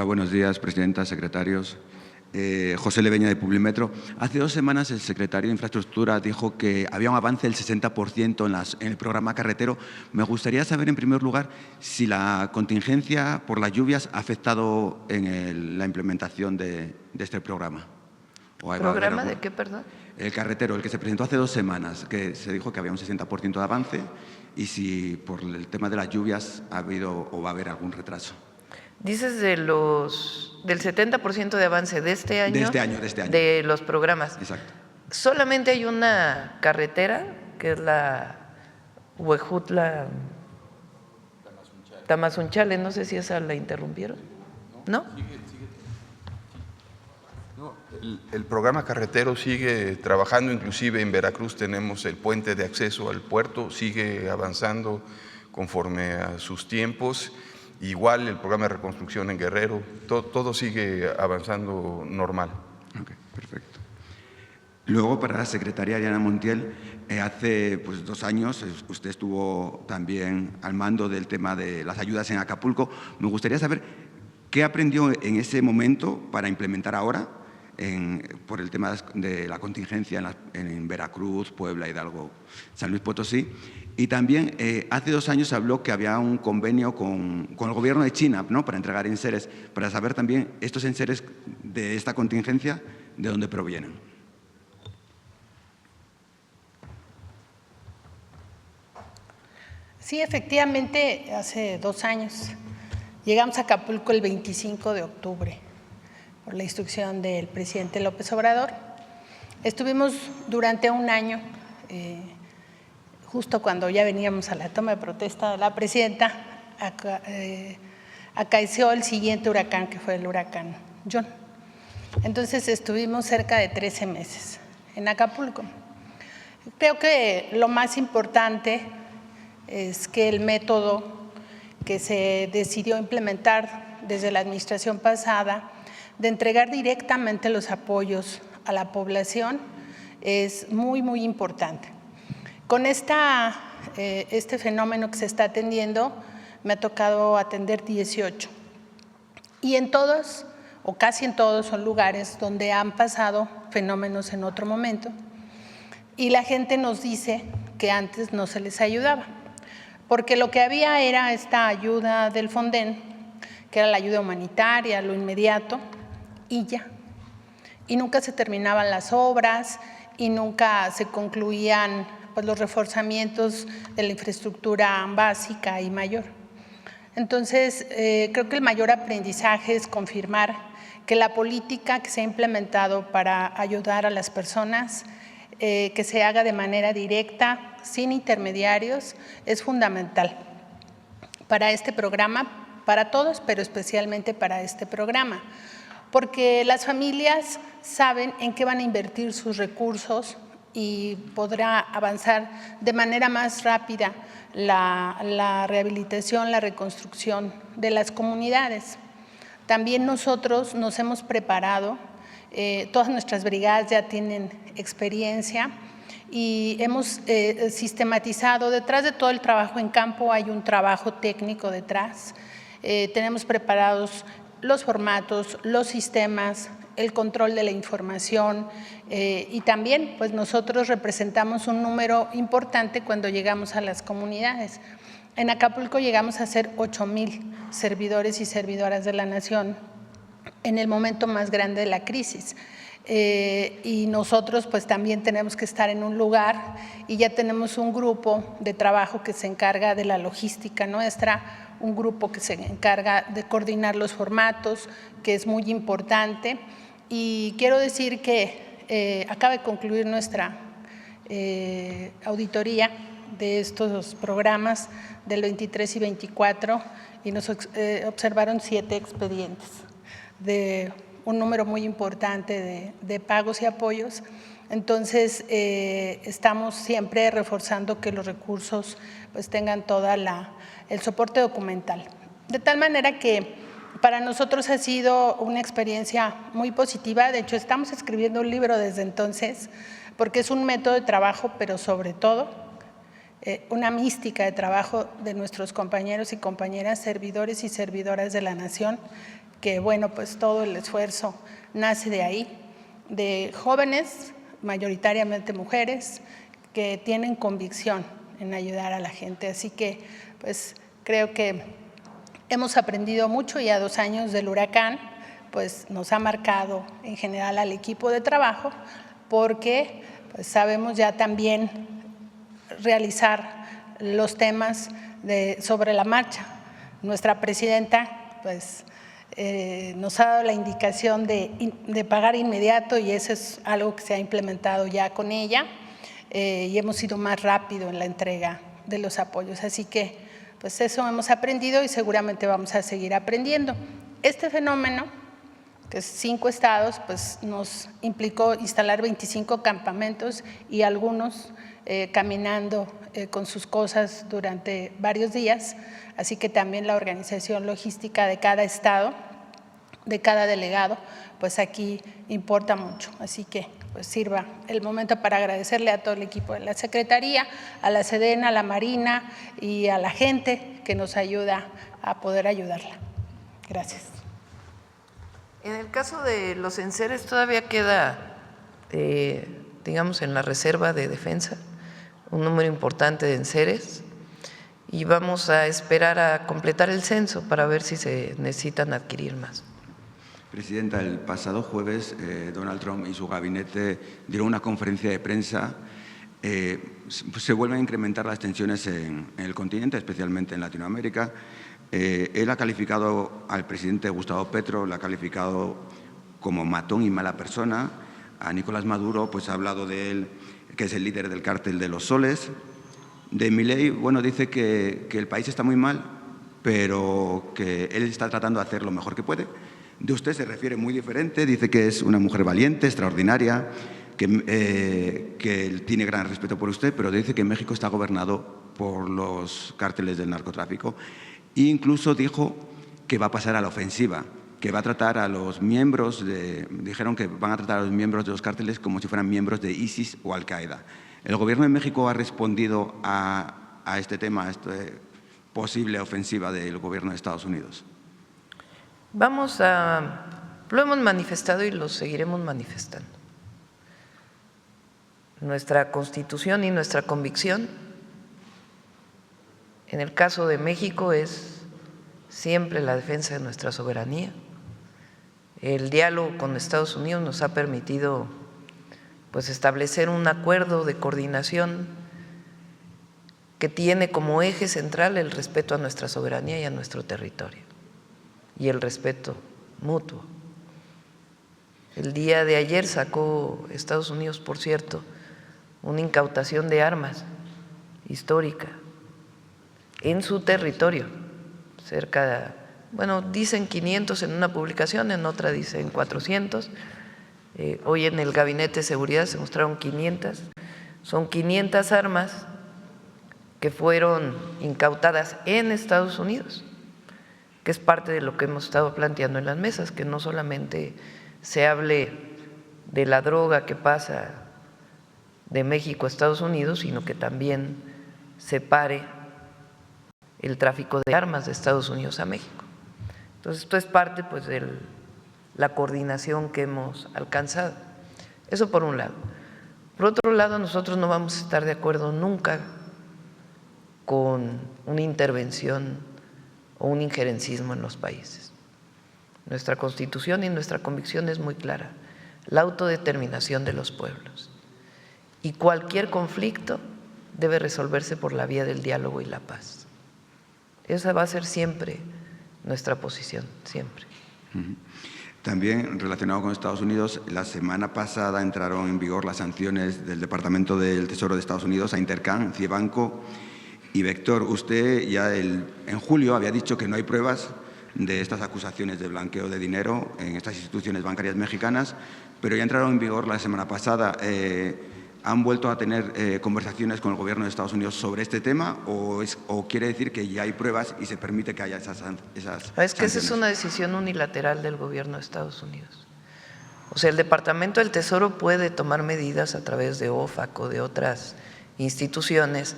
Hola, buenos días, presidenta, secretarios. José Leveña, de Publimetro. Hace 2 semanas el secretario de Infraestructura dijo que había un avance del 60% en el programa carretero. Me gustaría saber, en primer lugar, si la contingencia por las lluvias ha afectado en la implementación de este programa. ¿Programa de qué, perdón? El carretero, el que se presentó hace 2 semanas, que se dijo que había un 60% de avance, y si por el tema de las lluvias ha habido o va a haber algún retraso. Dices del 70% de avance de este año. De este año. De los programas. Exacto. Solamente hay una carretera, que es la Huejutla-Tamazunchale, no sé si esa la interrumpieron. ¿No? El programa carretero sigue trabajando, inclusive en Veracruz tenemos el puente de acceso al puerto, sigue avanzando conforme a sus tiempos. Igual el programa de reconstrucción en Guerrero, todo sigue avanzando normal. Ok, perfecto. Luego, para la secretaria Diana Montiel, hace 2 años usted estuvo también al mando del tema de las ayudas en Acapulco. Me gustaría saber qué aprendió en ese momento para implementar ahora por el tema de la contingencia en Veracruz, Puebla, Hidalgo, San Luis Potosí. Y también hace 2 años se habló que había un convenio con el gobierno de China, ¿no?, para entregar enseres, para saber también estos enseres de esta contingencia, de dónde provienen. Sí, efectivamente, hace 2 años llegamos a Acapulco el 25 de octubre, por la instrucción del presidente López Obrador. Estuvimos durante 1 año, justo cuando ya veníamos a la toma de protesta de la presidenta, acaeció el siguiente huracán, que fue el huracán John. Entonces estuvimos cerca de 13 meses en Acapulco. Creo que lo más importante es que el método que se decidió implementar desde la administración pasada de entregar directamente los apoyos a la población es muy, muy importante. Con este fenómeno que se está atendiendo, me ha tocado atender 18 y en todos o casi en todos son lugares donde han pasado fenómenos en otro momento y la gente nos dice que antes no se les ayudaba, porque lo que había era esta ayuda del Fonden, que era la ayuda humanitaria, lo inmediato y ya. Y nunca se terminaban las obras y nunca se concluían los reforzamientos de la infraestructura básica y mayor. Entonces, creo que el mayor aprendizaje es confirmar que la política que se ha implementado para ayudar a las personas, que se haga de manera directa, sin intermediarios, es fundamental para este programa, para todos, pero especialmente para este programa, porque las familias saben en qué van a invertir sus recursos y podrá avanzar de manera más rápida la rehabilitación, la reconstrucción de las comunidades. También nosotros nos hemos preparado, todas nuestras brigadas ya tienen experiencia y hemos sistematizado. Detrás de todo el trabajo en campo hay un trabajo técnico detrás. Tenemos preparados los formatos, los sistemas, el control de la información y también pues nosotros representamos un número importante cuando llegamos a las comunidades. En Acapulco llegamos a ser 8,000 servidores y servidoras de la nación en el momento más grande de la crisis. Y nosotros pues también tenemos que estar en un lugar y ya tenemos un grupo de trabajo que se encarga de la logística nuestra, un grupo que se encarga de coordinar los formatos, que es muy importante. Y quiero decir que acaba de concluir nuestra auditoría de estos programas del 23 y 24 y nos observaron 7 expedientes de un número muy importante de pagos y apoyos. Entonces, estamos siempre reforzando que los recursos pues tengan toda el soporte documental. De tal manera que para nosotros ha sido una experiencia muy positiva. De hecho, estamos escribiendo un libro desde entonces, porque es un método de trabajo, pero sobre todo una mística de trabajo de nuestros compañeros y compañeras, servidores y servidoras de la nación, que bueno, pues todo el esfuerzo nace de ahí, de jóvenes, mayoritariamente mujeres, que tienen convicción en ayudar a la gente. Así que pues creo que hemos aprendido mucho. Ya 2 años del huracán pues nos ha marcado en general al equipo de trabajo, porque pues sabemos ya también realizar los temas sobre la marcha. Nuestra presidenta pues nos ha dado la indicación de pagar inmediato, y eso es algo que se ha implementado ya con ella, y hemos sido más rápido en la entrega de los apoyos. Así que pues eso hemos aprendido y seguramente vamos a seguir aprendiendo. Este fenómeno, que es 5 estados, pues nos implicó instalar 25 campamentos y algunos caminando con sus cosas durante varios días, así que también la organización logística de cada estado, de cada delegado, pues aquí importa mucho. Así que pues sirva el momento para agradecerle a todo el equipo de la Secretaría, a la Sedena, a la Marina y a la gente que nos ayuda a poder ayudarla. Gracias. En el caso de los enseres todavía queda, digamos, en la reserva de defensa, un número importante de enseres, y vamos a esperar a completar el censo para ver si se necesitan adquirir más. Presidenta, el pasado jueves Donald Trump y su gabinete dieron una conferencia de prensa. Se vuelven a incrementar las tensiones en el continente, especialmente en Latinoamérica. Él ha calificado al presidente Gustavo Petro, lo ha calificado como matón y mala persona. A Nicolás Maduro pues ha hablado de él, que es el líder del cártel de los soles. De Milei, bueno, dice que el país está muy mal, pero que él está tratando de hacer lo mejor que puede. De usted se refiere muy diferente, dice que es una mujer valiente, extraordinaria, que él tiene gran respeto por usted, pero dice que México está gobernado por los cárteles del narcotráfico. E incluso dijo que va a pasar a la ofensiva, que va a tratar a los miembros dijeron que van a tratar a los miembros de los cárteles como si fueran miembros de ISIS o Al-Qaeda. ¿El gobierno de México ha respondido a este tema, a esta posible ofensiva del gobierno de Estados Unidos? Lo hemos manifestado y lo seguiremos manifestando. Nuestra Constitución y nuestra convicción, en el caso de México, es siempre la defensa de nuestra soberanía. El diálogo con Estados Unidos nos ha permitido pues establecer un acuerdo de coordinación que tiene como eje central el respeto a nuestra soberanía y a nuestro territorio, y el respeto mutuo. El día de ayer sacó Estados Unidos, por cierto, una incautación de armas histórica en su territorio, cerca, bueno, dicen 500 en una publicación, en otra dicen 400. Hoy en el Gabinete de Seguridad se mostraron 500. Son 500 armas que fueron incautadas en Estados Unidos, que es parte de lo que hemos estado planteando en las mesas, que no solamente se hable de la droga que pasa de México a Estados Unidos, sino que también se pare el tráfico de armas de Estados Unidos a México. Entonces, esto es parte pues de la coordinación que hemos alcanzado. Eso por un lado. Por otro lado, nosotros no vamos a estar de acuerdo nunca con una intervención o un injerencismo en los países. Nuestra Constitución y nuestra convicción es muy clara: la autodeterminación de los pueblos. Y cualquier conflicto debe resolverse por la vía del diálogo y la paz. Esa va a ser siempre nuestra posición, siempre. También relacionado con Estados Unidos, la semana pasada entraron en vigor las sanciones del Departamento del Tesoro de Estados Unidos a Intercam, Ciebanco y Vector. Usted ya en julio había dicho que no hay pruebas de estas acusaciones de blanqueo de dinero en estas instituciones bancarias mexicanas, pero ya entraron en vigor la semana pasada. ¿Han vuelto a tener conversaciones con el gobierno de Estados Unidos sobre este tema o quiere decir que ya hay pruebas y se permite que haya esas sanciones? Es que esa es una decisión unilateral del gobierno de Estados Unidos. O sea, el Departamento del Tesoro puede tomar medidas a través de OFAC o de otras instituciones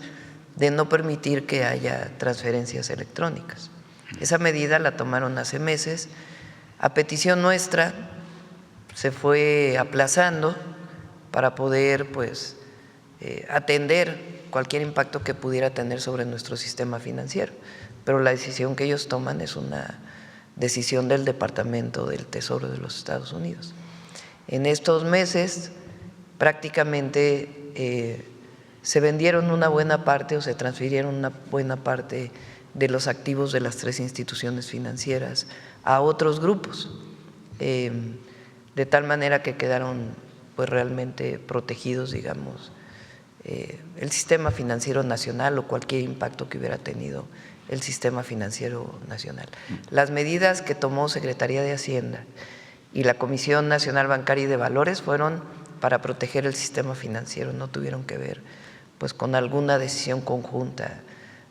de no permitir que haya transferencias electrónicas. Esa medida la tomaron hace meses. A petición nuestra se fue aplazando para poder pues atender cualquier impacto que pudiera tener sobre nuestro sistema financiero, pero la decisión que ellos toman es una decisión del Departamento del Tesoro de los Estados Unidos. En estos meses prácticamente se vendieron una buena parte o se transfirieron una buena parte de los activos de las 3 instituciones financieras a otros grupos, de tal manera que quedaron pues realmente protegidos, digamos, el sistema financiero nacional o cualquier impacto que hubiera tenido el sistema financiero nacional. Las medidas que tomó Secretaría de Hacienda y la Comisión Nacional Bancaria y de Valores fueron para proteger el sistema financiero, no tuvieron que ver pues con alguna decisión conjunta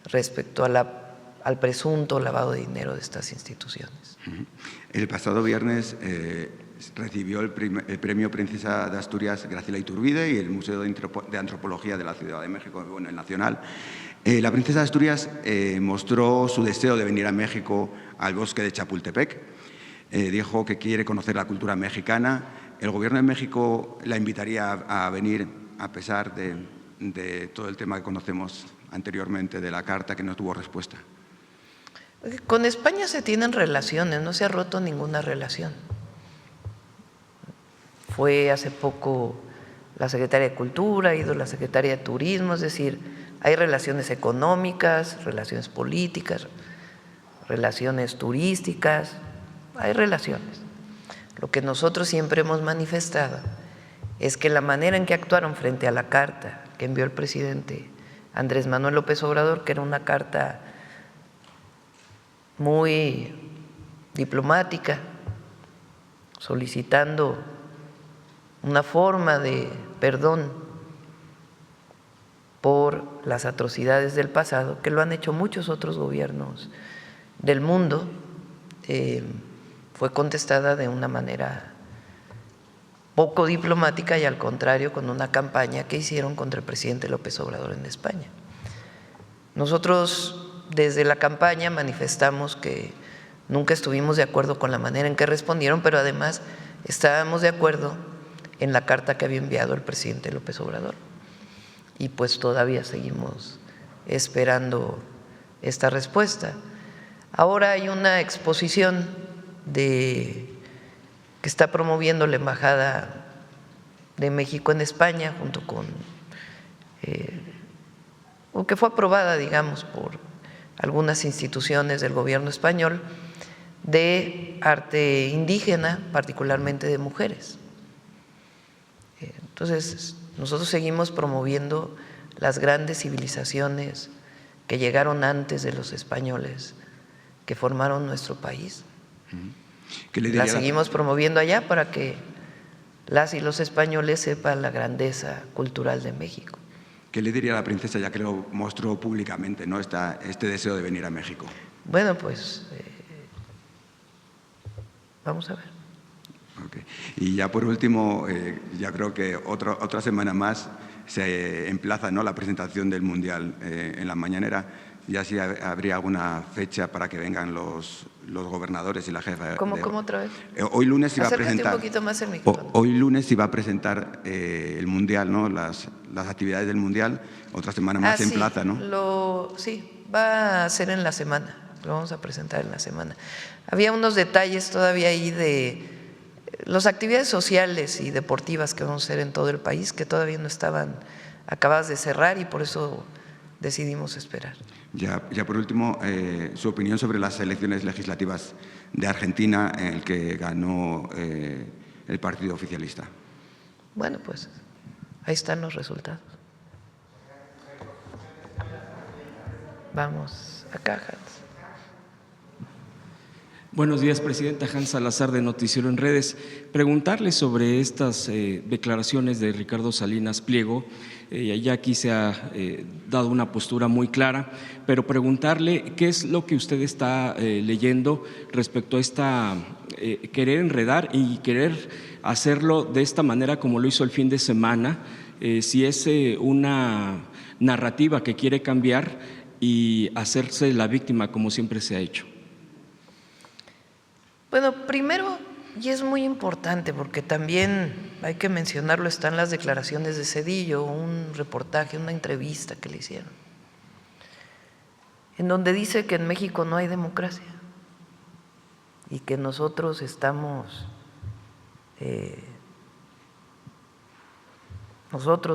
respecto a al presunto lavado de dinero de estas instituciones. El pasado viernes recibió el premio Princesa de Asturias Graciela Iturbide y el Museo de Antropología de la Ciudad de México, bueno, el Nacional. La Princesa de Asturias mostró su deseo de venir a México al bosque de Chapultepec. Dijo que quiere conocer la cultura mexicana. ¿El Gobierno de México la invitaría a venir a pesar de todo el tema que conocemos anteriormente de la carta que no tuvo respuesta? Con España se tienen relaciones, no se ha roto ninguna relación. Fue hace poco la Secretaria de Cultura, ha ido la Secretaria de Turismo, es decir, hay relaciones económicas, relaciones políticas, relaciones turísticas, hay relaciones. Lo que nosotros siempre hemos manifestado es que la manera en que actuaron frente a la carta que envió el presidente Andrés Manuel López Obrador, que era una carta muy diplomática, solicitando una forma de perdón por las atrocidades del pasado, que lo han hecho muchos otros gobiernos del mundo, fue contestada de una manera poco diplomática y al contrario con una campaña que hicieron contra el presidente López Obrador en España. Nosotros desde la campaña manifestamos que nunca estuvimos de acuerdo con la manera en que respondieron, pero además estábamos de acuerdo en la carta que había enviado el presidente López Obrador. Y pues todavía seguimos esperando esta respuesta. Ahora hay una exposición que está promoviendo la Embajada de México en España, junto con, o que fue aprobada, digamos, por algunas instituciones del gobierno español, de arte indígena, particularmente de mujeres. Entonces, nosotros seguimos promoviendo las grandes civilizaciones que llegaron antes de los españoles, que formaron nuestro país. Las seguimos promoviendo allá para que las y los españoles sepan la grandeza cultural de México. ¿Qué le diría a la princesa, ya que lo mostró públicamente, ¿no? este deseo de venir a México? Bueno, pues vamos a ver. Okay. Y ya por último, ya creo que otra semana más se emplaza, ¿no?, la presentación del Mundial en la mañanera. Ya si habría alguna fecha para que vengan los gobernadores y la jefa. ¿Cómo otra vez? Hoy lunes se va a presentar. Un poquito más el micrófono. Hoy lunes se va a presentar el Mundial, ¿no?, las actividades del Mundial. Otra semana más se emplaza, ¿no? Sí, va a ser en la semana. Lo vamos a presentar en la semana. Había unos detalles todavía ahí de las actividades sociales y deportivas que vamos a hacer en todo el país que todavía no estaban acabadas de cerrar y por eso decidimos esperar. Ya por último, su opinión sobre las elecciones legislativas de Argentina en el que ganó el partido oficialista. Bueno, pues ahí están los resultados. Vamos acá, Hans. Buenos días, presidenta. Hans Salazar, de Noticiero en Redes. Preguntarle sobre estas declaraciones de Ricardo Salinas Pliego. Ya aquí se ha dado una postura muy clara, pero preguntarle qué es lo que usted está leyendo respecto a esta querer enredar y querer hacerlo de esta manera como lo hizo el fin de semana, si es una narrativa que quiere cambiar y hacerse la víctima como siempre se ha hecho. Bueno, primero, y es muy importante porque también hay que mencionarlo, están las declaraciones de Zedillo, un reportaje, una entrevista que le hicieron, en donde dice que en México no hay democracia y que nosotros estamos,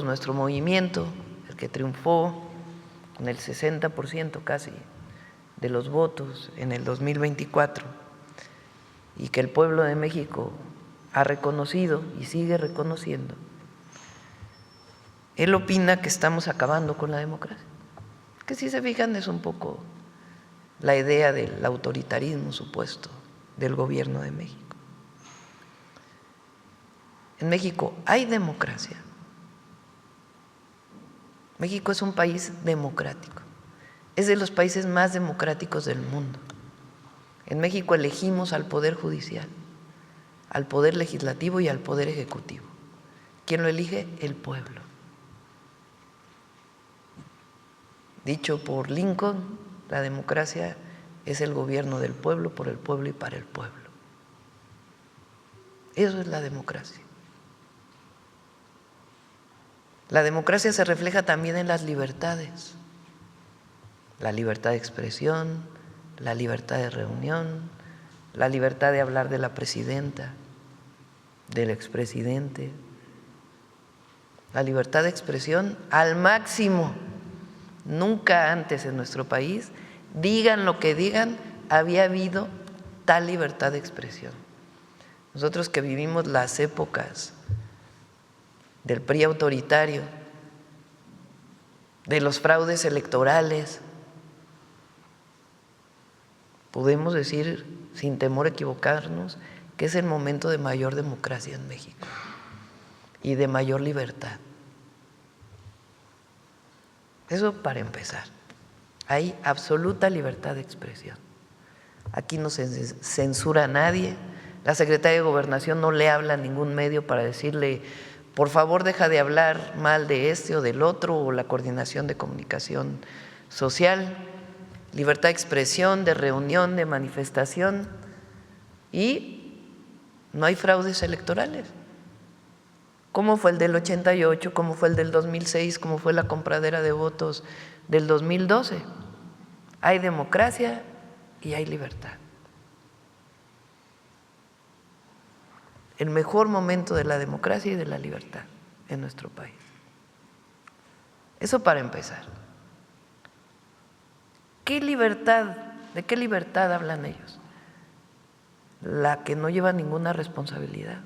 nuestro movimiento, el que triunfó con el 60% casi de los votos en el 2024, y que el pueblo de México ha reconocido y sigue reconociendo, él opina que estamos acabando con la democracia. Que si se fijan es un poco la idea del autoritarismo supuesto del gobierno de México. En México hay democracia. México es un país democrático, es de los países más democráticos del mundo. En México elegimos al Poder Judicial, al Poder Legislativo y al Poder Ejecutivo. ¿Quién lo elige? El pueblo. Dicho por Lincoln, la democracia es el gobierno del pueblo, por el pueblo y para el pueblo. Eso es la democracia. La democracia se refleja también en las libertades, la libertad de expresión, la libertad de reunión, la libertad de hablar de la presidenta, del expresidente, la libertad de expresión al máximo. Nunca antes en nuestro país, digan lo que digan, había habido tal libertad de expresión. Nosotros que vivimos las épocas del PRI autoritario, de los fraudes electorales, podemos decir, sin temor a equivocarnos, que es el momento de mayor democracia en México y de mayor libertad. Eso para empezar. Hay absoluta libertad de expresión. Aquí no se censura a nadie. La secretaria de Gobernación no le habla a ningún medio para decirle, por favor, deja de hablar mal de este o del otro, o la Coordinación de Comunicación Social. Libertad de expresión, de reunión, de manifestación, y no hay fraudes electorales. ¿Cómo fue el del 88? ¿Cómo fue el del 2006? ¿Cómo fue la compradera de votos del 2012? Hay democracia y hay libertad. El mejor momento de la democracia y de la libertad en nuestro país. Eso para empezar. ¿Qué libertad? ¿De qué libertad hablan ellos? La que no lleva ninguna responsabilidad.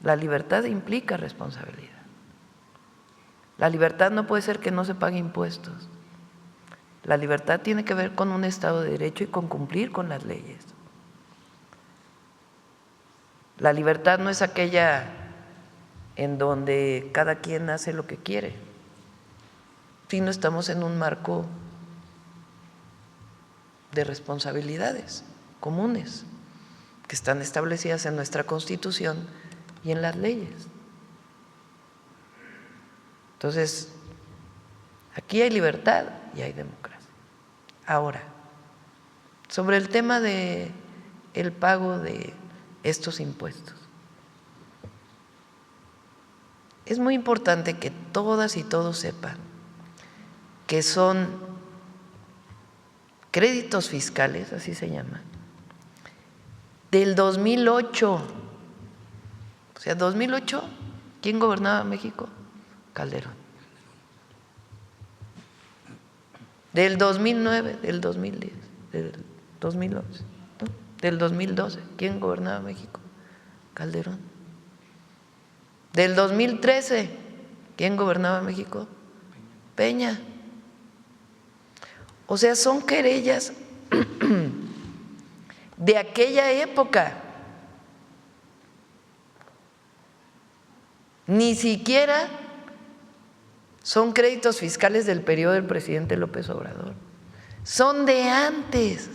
La libertad implica responsabilidad. La libertad no puede ser que no se pague impuestos. La libertad tiene que ver con un Estado de Derecho y con cumplir con las leyes. La libertad no es aquella en donde cada quien hace lo que quiere, sino estamos en un marco de responsabilidades comunes que están establecidas en nuestra Constitución y en las leyes. Entonces, aquí hay libertad y hay democracia. Ahora, sobre el tema de el pago de estos impuestos, es muy importante que todas y todos sepan que son créditos fiscales, así se llaman, del 2008. O sea, 2008, ¿quién gobernaba México? Calderón. Del 2009, del 2010, del 2011, ¿no? Del 2012, ¿quién gobernaba México? Calderón. Del 2013, ¿quién gobernaba México? Peña. O sea, son querellas de aquella época. Ni siquiera son créditos fiscales del periodo del presidente López Obrador. Son de antes.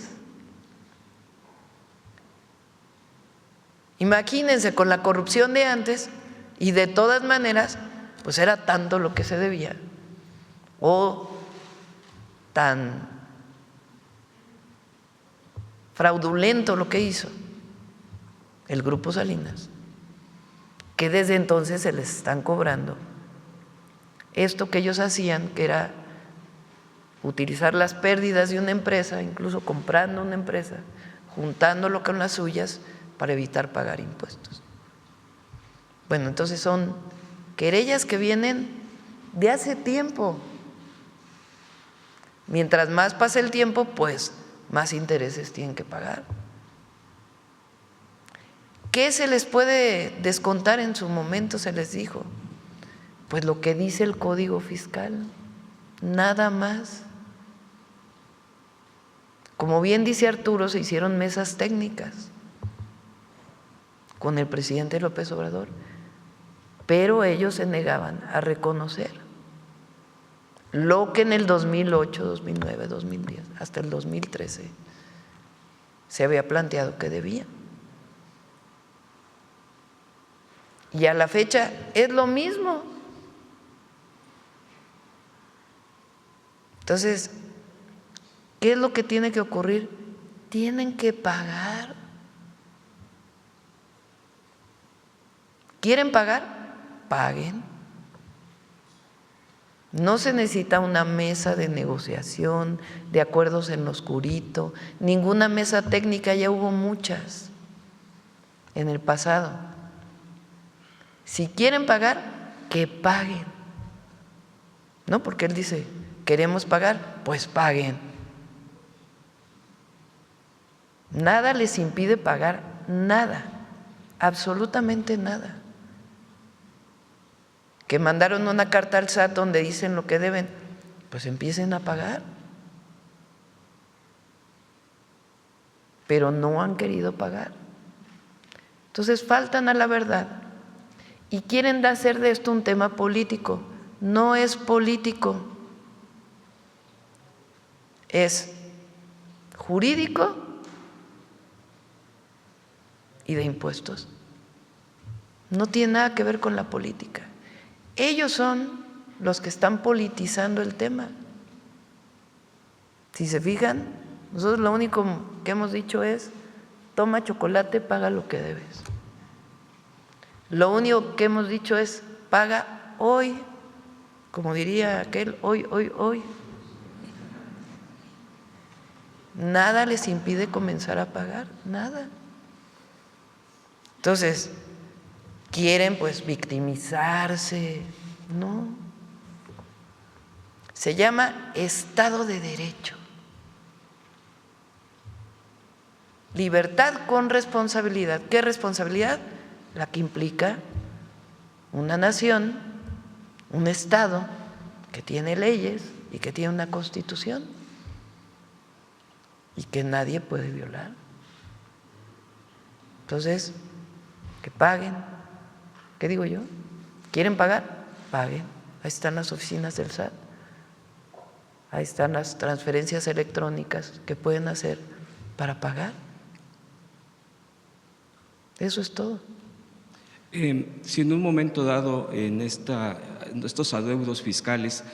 Imagínense, con la corrupción de antes, y de todas maneras, pues era tanto lo que se debía, o tan fraudulento lo que hizo el Grupo Salinas, que desde entonces se les están cobrando esto que ellos hacían, que era utilizar las pérdidas de una empresa, incluso comprando una empresa, juntándolo con las suyas para evitar pagar impuestos. Bueno, entonces son querellas que vienen de hace tiempo. Mientras más pasa el tiempo, pues más intereses tienen que pagar. ¿Qué se les puede descontar? En su momento se les dijo, pues lo que dice el Código Fiscal, nada más. Como bien dice Arturo, se hicieron mesas técnicas con el presidente López Obrador, pero ellos se negaban a reconocer lo que en el 2008, 2009, 2010, hasta el 2013 se había planteado que debían. Y a la fecha es lo mismo. Entonces, ¿qué es lo que tiene que ocurrir? Tienen que pagar. ¿Quieren pagar? Paguen. No se necesita una mesa de negociación, de acuerdos en lo oscurito, ninguna mesa técnica, ya hubo muchas en el pasado. Si quieren pagar, que paguen. No, porque él dice, queremos pagar, pues paguen. Nada les impide pagar, nada, absolutamente nada. Que mandaron una carta al SAT donde dicen lo que deben, pues empiecen a pagar. Pero no han querido pagar. Entonces faltan a la verdad y quieren hacer de esto un tema político. No es político, es jurídico y de impuestos. No tiene nada que ver con la política. Ellos son los que están politizando el tema. Si se fijan, nosotros lo único que hemos dicho es, toma chocolate, paga lo que debes. Lo único que hemos dicho es, paga hoy, como diría aquel, hoy, hoy, hoy. Nada les impide comenzar a pagar, nada. Entonces, quieren pues victimizarse, no. Se llama Estado de Derecho. Libertad con responsabilidad. ¿Qué responsabilidad? La que implica una nación, un Estado que tiene leyes y que tiene una Constitución y que nadie puede violar. Entonces, que paguen. ¿Qué digo yo? ¿Quieren pagar? Paguen. Ahí están las oficinas del SAT. Ahí están las transferencias electrónicas que pueden hacer para pagar. Eso es todo. Si en un momento dado en estos adeudos fiscales,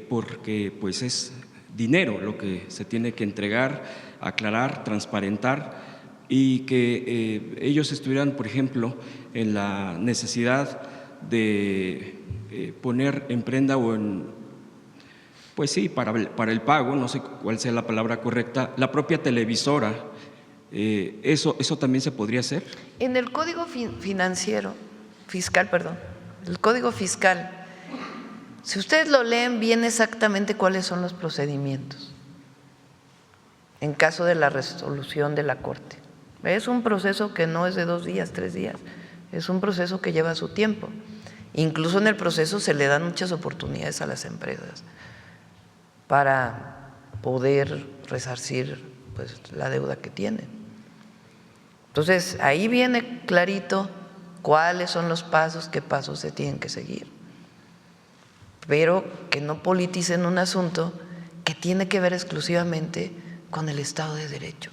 porque pues es dinero lo que se tiene que entregar, aclarar, transparentar, y que ellos estuvieran, por ejemplo, en la necesidad de poner en prenda o en, pues sí, para el pago, no sé cuál sea la palabra correcta, la propia televisora, ¿eso también se podría hacer? En el Código Fiscal, el Código Fiscal, si ustedes lo leen, viene exactamente cuáles son los procedimientos en caso de la resolución de la Corte. Es un proceso que no es de 2 días, 3 días, es un proceso que lleva su tiempo. Incluso en el proceso se le dan muchas oportunidades a las empresas para poder resarcir pues, la deuda que tienen. Entonces, ahí viene clarito cuáles son los pasos, qué pasos se tienen que seguir. Pero que no politicen un asunto que tiene que ver exclusivamente con el Estado de Derecho,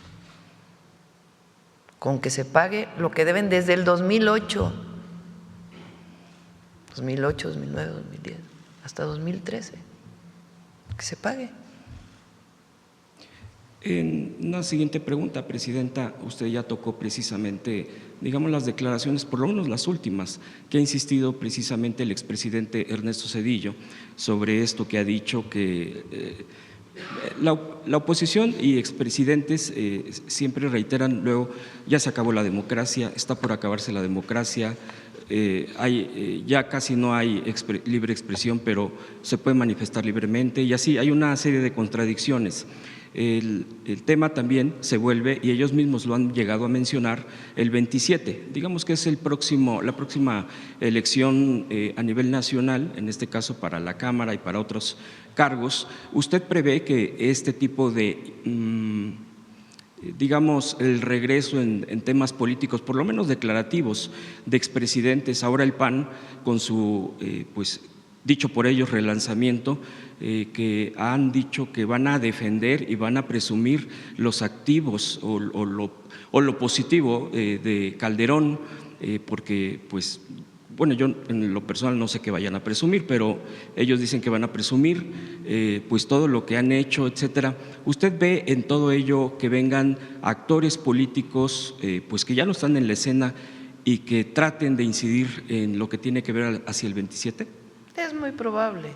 con que se pague lo que deben desde el 2008, 2009, 2010, hasta 2013, que se pague. En una siguiente pregunta, Presidenta, usted ya tocó precisamente, digamos, las declaraciones, por lo menos las últimas, que ha insistido precisamente el expresidente Ernesto Zedillo sobre esto que ha dicho que la oposición y expresidentes siempre reiteran luego, ya se acabó la democracia, está por acabarse la democracia, ya casi no hay libre expresión, pero se puede manifestar libremente y así hay una serie de contradicciones. El tema también se vuelve, y ellos mismos lo han llegado a mencionar, el 27, digamos que es la próxima elección a nivel nacional, en este caso para la Cámara y para otros cargos. ¿Usted prevé que este tipo de, digamos, el regreso en temas políticos, por lo menos declarativos, de expresidentes, ahora el PAN, con su, pues, dicho por ellos, relanzamiento, que han dicho que van a defender y van a presumir los activos o lo positivo de Calderón, porque, pues, bueno, yo en lo personal no sé qué vayan a presumir, pero ellos dicen que van a presumir pues todo lo que han hecho, etcétera. ¿Usted ve en todo ello que vengan actores políticos pues que ya no están en la escena y que traten de incidir en lo que tiene que ver hacia el 27? Es muy probable.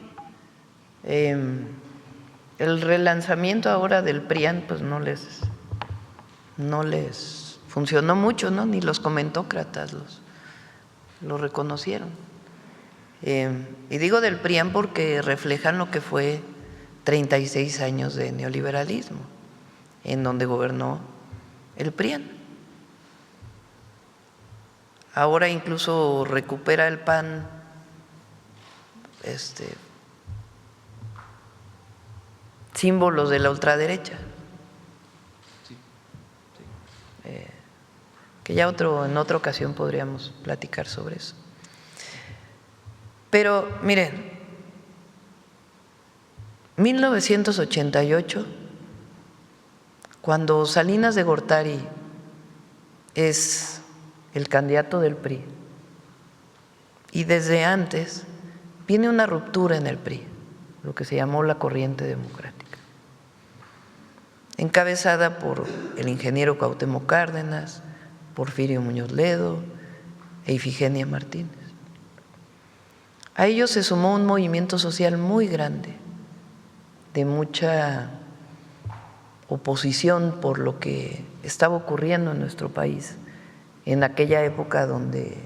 El relanzamiento ahora del PRIAN pues no les funcionó mucho, ¿no? Ni los comentócratas lo reconocieron. Y digo del PRIAN porque reflejan lo que fue 36 años de neoliberalismo, en donde gobernó el PRIAN. Ahora incluso recupera el PAN símbolos de la ultraderecha, que ya en otra ocasión podríamos platicar sobre eso. Pero miren, 1988, cuando Salinas de Gortari es el candidato del PRI, y desde antes viene una ruptura en el PRI, lo que se llamó la corriente democrática, encabezada por el ingeniero Cuauhtémoc Cárdenas, Porfirio Muñoz Ledo e Ifigenia Martínez. A ellos se sumó un movimiento social muy grande, de mucha oposición por lo que estaba ocurriendo en nuestro país en aquella época donde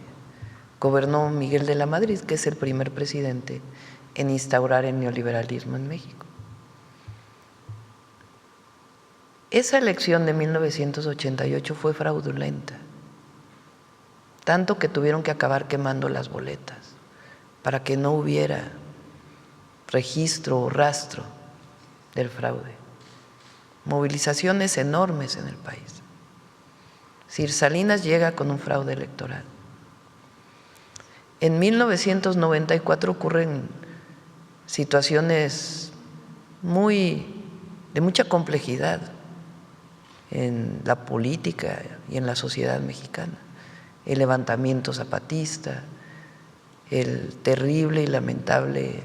gobernó Miguel de la Madrid, que es el primer presidente en instaurar el neoliberalismo en México. Esa elección de 1988 fue fraudulenta, tanto que tuvieron que acabar quemando las boletas para que no hubiera registro o rastro del fraude. Movilizaciones enormes en el país. Sir Salinas llega con un fraude electoral. En 1994 ocurren situaciones de mucha complejidad en la política y en la sociedad mexicana. El levantamiento zapatista, el terrible y lamentable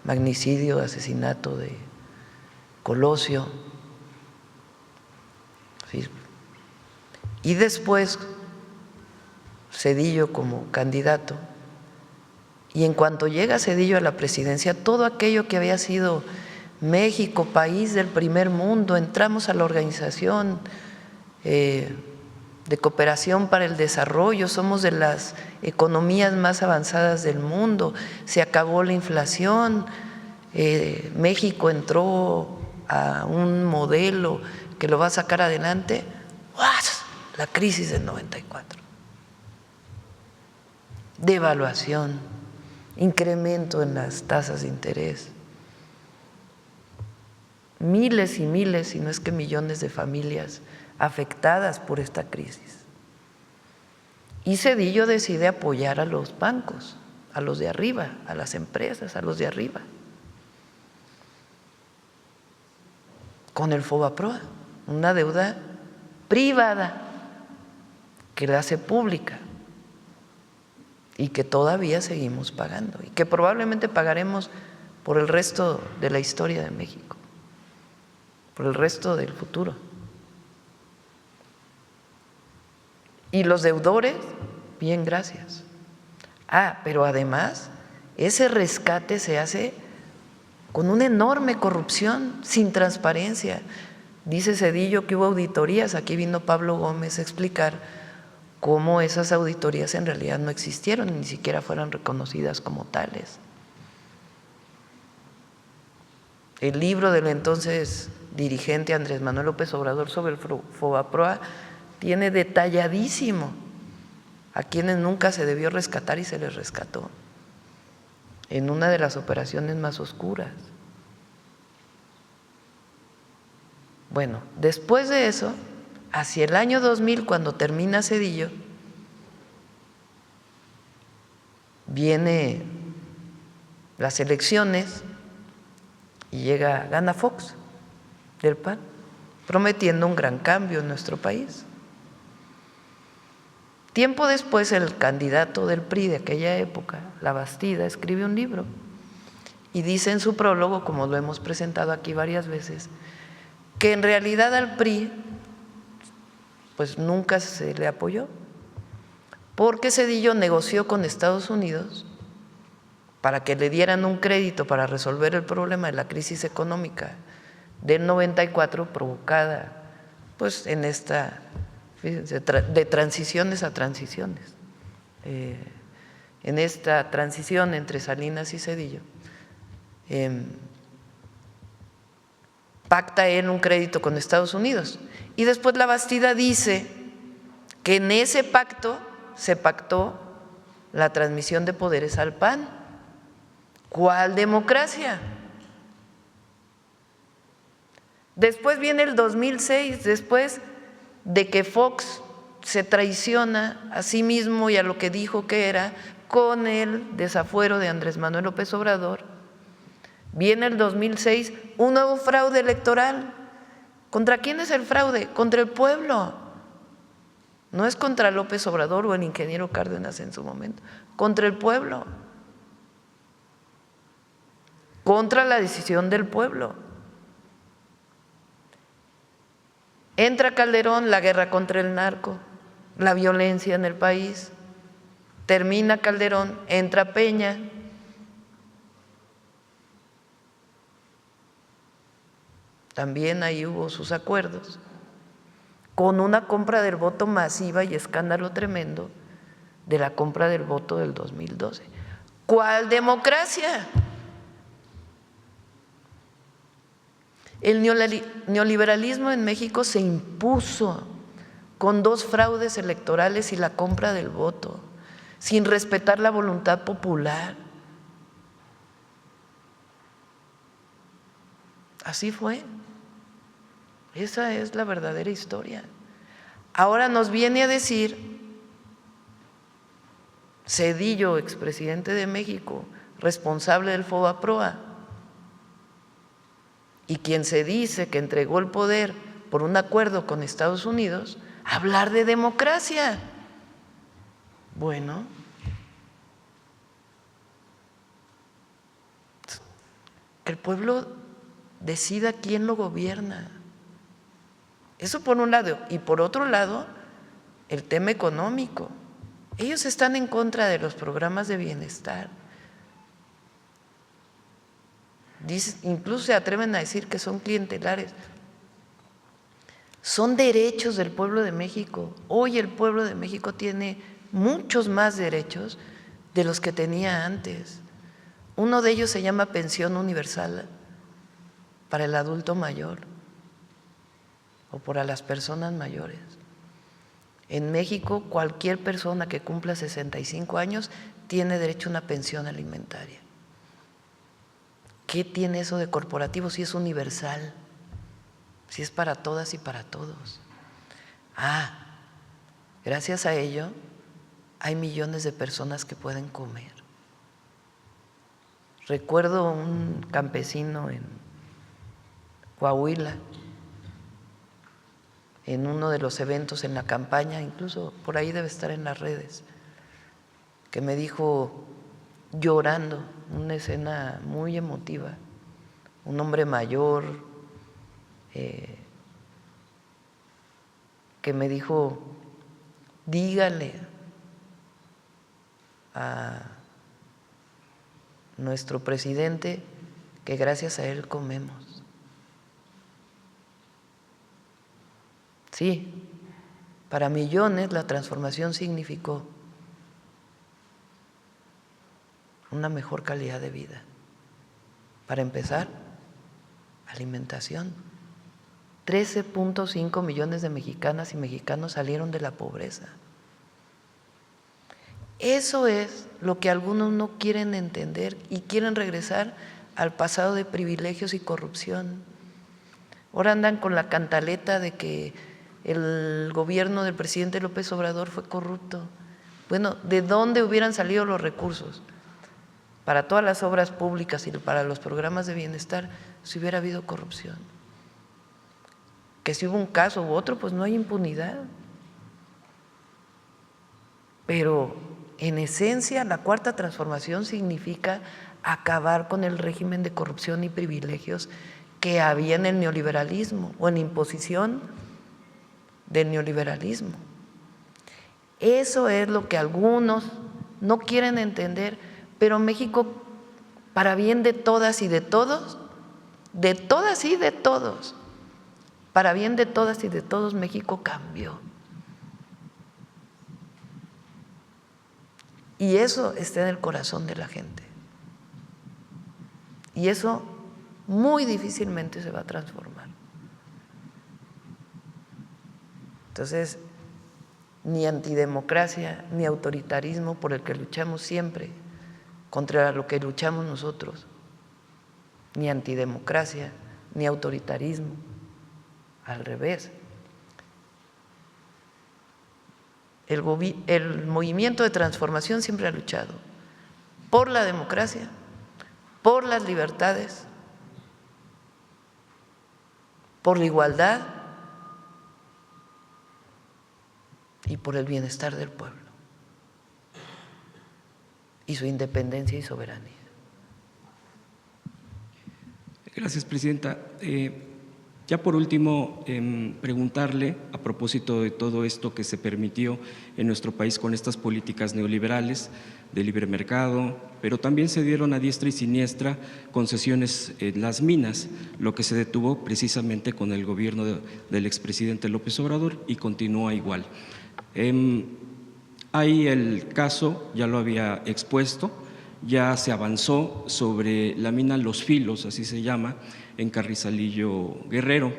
magnicidio, asesinato de Colosio. Y después Zedillo como candidato. Y en cuanto llega Zedillo a la presidencia, todo aquello que había sido México, país del primer mundo, entramos a la Organización de Cooperación para el Desarrollo, somos de las economías más avanzadas del mundo, se acabó la inflación, México entró a un modelo que lo va a sacar adelante. ¡Uas! La crisis del 94. Devaluación, incremento en las tasas de interés, miles y miles, si no es que millones de familias afectadas por esta crisis. Y Zedillo decide apoyar a los bancos, a los de arriba, a las empresas, a los de arriba, con el FOBAPROA, una deuda privada que la hace pública y que todavía seguimos pagando y que probablemente pagaremos por el resto de la historia de México. por el resto del futuro. Y los deudores, bien, gracias. Pero además, ese rescate se hace con una enorme corrupción, sin transparencia. Dice Zedillo que hubo auditorías, aquí vino Pablo Gómez a explicar cómo esas auditorías en realidad no existieron, ni siquiera fueron reconocidas como tales. El libro del entonces dirigente Andrés Manuel López Obrador sobre el Fobaproa tiene detalladísimo a quienes nunca se debió rescatar y se les rescató en una de las operaciones más oscuras. Bueno, después de eso, hacia el año 2000, cuando termina Zedillo, viene las elecciones y gana Fox del PAN, prometiendo un gran cambio en nuestro país. Tiempo después, el candidato del PRI de aquella época, Labastida, escribe un libro y dice en su prólogo, como lo hemos presentado aquí varias veces, que en realidad al PRI pues nunca se le apoyó, porque Zedillo negoció con Estados Unidos para que le dieran un crédito para resolver el problema de la crisis económica del 94 provocada pues en esta de transiciones a transiciones, en esta transición entre Salinas y Zedillo, pacta él un crédito con Estados Unidos y después Labastida dice que en ese pacto se pactó la transmisión de poderes al PAN. ¿Cuál democracia? Después viene el 2006, después de que Fox se traiciona a sí mismo y a lo que dijo que era con el desafuero de Andrés Manuel López Obrador, viene el 2006 un nuevo fraude electoral. ¿Contra quién es el fraude? Contra el pueblo. No es contra López Obrador o el ingeniero Cárdenas en su momento, contra el pueblo, contra la decisión del pueblo. Entra Calderón, la guerra contra el narco, la violencia en el país, termina Calderón, entra Peña. También ahí hubo sus acuerdos, con una compra del voto masiva y escándalo tremendo de la compra del voto del 2012. ¿Cuál democracia? El neoliberalismo en México se impuso con 2 fraudes electorales y la compra del voto, sin respetar la voluntad popular. Así fue. Esa es la verdadera historia. Ahora nos viene a decir Zedillo, expresidente de México, responsable del Fobaproa, y quien se dice que entregó el poder por un acuerdo con Estados Unidos, hablar de democracia. Bueno, que el pueblo decida quién lo gobierna. Eso por un lado. Y por otro lado, el tema económico. Ellos están en contra de los programas de bienestar. Incluso se atreven a decir que son clientelares. Son derechos del pueblo de México. Hoy el pueblo de México tiene muchos más derechos de los que tenía antes. Uno de ellos se llama pensión universal para el adulto mayor o para las personas mayores. En México, cualquier persona que cumpla 65 años tiene derecho a una pensión alimentaria. ¿Qué tiene eso de corporativo si es universal? Si es para todas y para todos. Gracias a ello hay millones de personas que pueden comer. Recuerdo un campesino en Coahuila, en uno de los eventos en la campaña, incluso por ahí debe estar en las redes, que me dijo llorando, una escena muy emotiva, un hombre mayor, que me dijo, dígale a nuestro presidente que gracias a él comemos. Sí, para millones la transformación significó una mejor calidad de vida. Para empezar, alimentación. 13.5 millones de mexicanas y mexicanos salieron de la pobreza. Eso es lo que algunos no quieren entender y quieren regresar al pasado de privilegios y corrupción. Ahora andan con la cantaleta de que el gobierno del presidente López Obrador fue corrupto. Bueno, ¿de dónde hubieran salido los recursos para todas las obras públicas y para los programas de bienestar si hubiera habido corrupción? Que si hubo un caso u otro, pues no hay impunidad. Pero en esencia, la cuarta transformación significa acabar con el régimen de corrupción y privilegios que había en el neoliberalismo o en imposición del neoliberalismo. Eso es lo que algunos no quieren entender, pero México, para bien de todas y de todos, para bien de todas y de todos, México cambió. Y eso está en el corazón de la gente. Y eso muy difícilmente se va a transformar. Entonces, ni antidemocracia, ni autoritarismo por el que luchamos siempre, contra lo que luchamos nosotros, ni antidemocracia, ni autoritarismo, al revés. El movimiento de transformación siempre ha luchado por la democracia, por las libertades, por la igualdad y por el bienestar del pueblo y su independencia y soberanía. Gracias, Presidenta. Ya por último, preguntarle a propósito de todo esto que se permitió en nuestro país con estas políticas neoliberales de libre mercado, pero también se dieron a diestra y siniestra concesiones en las minas, lo que se detuvo precisamente con el gobierno del expresidente López Obrador y continúa igual. Hay el caso, ya lo había expuesto, ya se avanzó sobre la mina Los Filos, así se llama, en Carrizalillo, Guerrero.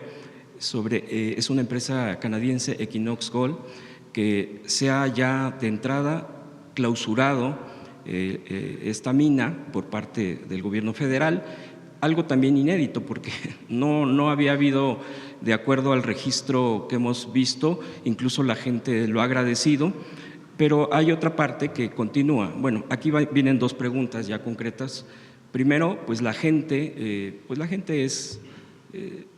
Es una empresa canadiense, Equinox Gold, que se ha ya de entrada clausurado esta mina por parte del gobierno federal, algo también inédito porque no había habido, de acuerdo al registro que hemos visto, incluso la gente lo ha agradecido. Pero hay otra parte que continúa. Bueno, aquí vienen dos preguntas ya concretas. Primero, pues la gente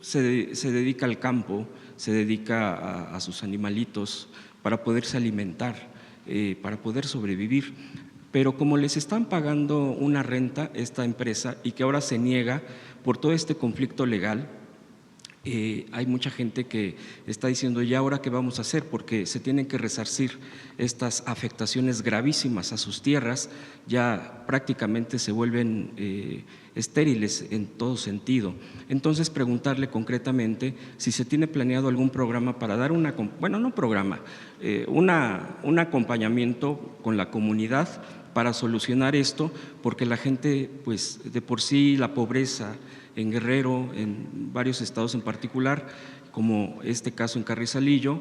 se dedica al campo, se dedica a sus animalitos para poderse alimentar, para poder sobrevivir. Pero como les están pagando una renta esta empresa y que ahora se niega por todo este conflicto legal, hay mucha gente que está diciendo, ¿y ahora qué vamos a hacer? Porque se tienen que resarcir estas afectaciones gravísimas a sus tierras, ya prácticamente se vuelven estériles en todo sentido. Entonces, preguntarle concretamente si se tiene planeado algún programa para dar un acompañamiento con la comunidad para solucionar esto, porque la gente, pues de por sí la pobreza en Guerrero, en varios estados en particular, como este caso en Carrizalillo,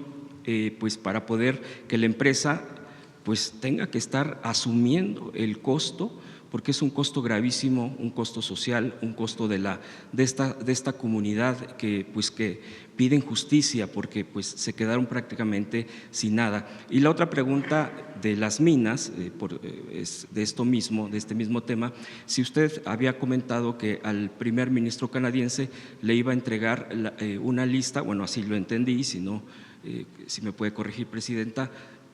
pues para poder que la empresa pues tenga que estar asumiendo el costo, porque es un costo gravísimo, un costo social, un costo de esta comunidad que piden justicia porque pues se quedaron prácticamente sin nada. Y la otra pregunta de las minas, es de este mismo tema, si usted había comentado que al primer ministro canadiense le iba a entregar una lista, bueno, así lo entendí, si no, si me puede corregir, Presidenta,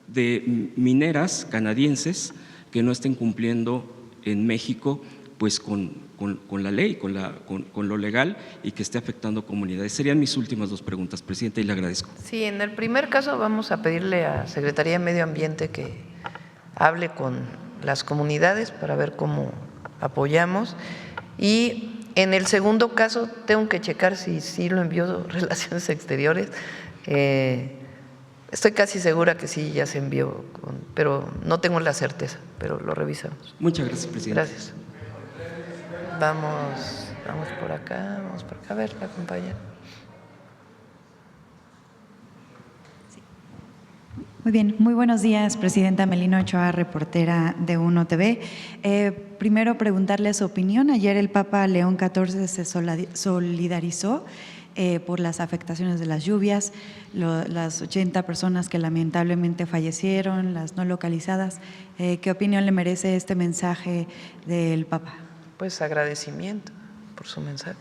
de mineras canadienses que no estén cumpliendo en México pues con con la ley, con lo legal y que esté afectando comunidades. Serían mis últimas dos preguntas, Presidenta, y le agradezco. Sí, en el primer caso vamos a pedirle a Secretaría de Medio Ambiente que hable con las comunidades para ver cómo apoyamos. Y en el segundo caso tengo que checar si sí lo envió Relaciones Exteriores. Estoy casi segura que sí, ya se envió, pero no tengo la certeza, pero lo revisamos. Muchas gracias, Presidenta. Gracias. Vamos por acá, a ver, la compañera. Muy bien, muy buenos días, Presidenta. Melina Ochoa, reportera de Uno TV. Primero preguntarle su opinión. Ayer el Papa León XIV se solidarizó por las afectaciones de las lluvias, las 80 personas que lamentablemente fallecieron, las no localizadas. ¿Qué opinión le merece este mensaje del Papa? Pues agradecimiento por su mensaje.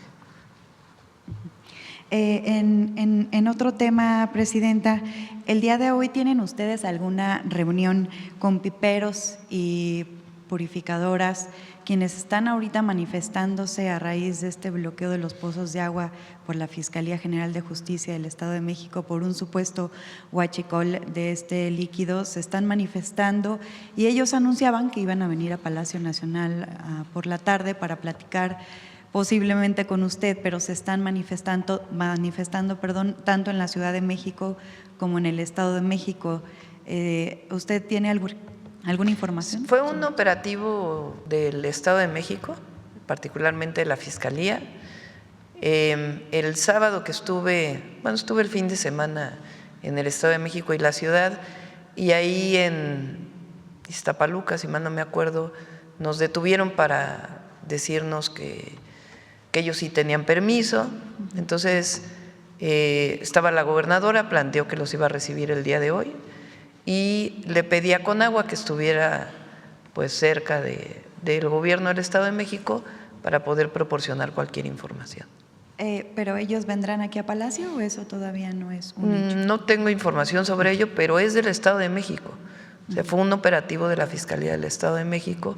En otro tema, Presidenta, el día de hoy ¿tienen ustedes alguna reunión con piperos y purificadoras, quienes están ahorita manifestándose a raíz de este bloqueo de los pozos de agua por la Fiscalía General de Justicia del Estado de México por un supuesto huachicol de este líquido? Se están manifestando y ellos anunciaban que iban a venir a Palacio Nacional por la tarde para platicar posiblemente con usted, pero se están manifestando, tanto en la Ciudad de México como en el Estado de México. ¿Usted tiene alguna información? Fue un operativo del Estado de México, particularmente de la Fiscalía. El sábado que estuve el fin de semana en el Estado de México y la ciudad, y ahí en Iztapaluca, si mal no me acuerdo, nos detuvieron para decirnos que ellos sí tenían permiso. Entonces estaba la gobernadora, planteó que los iba a recibir el día de hoy y le pedí a Conagua que estuviera pues cerca del gobierno del Estado de México para poder proporcionar cualquier información. ¿Pero ellos vendrán aquí a Palacio o eso todavía no es un hecho? No tengo información sobre ello, pero es del Estado de México. O sea, fue un operativo de la Fiscalía del Estado de México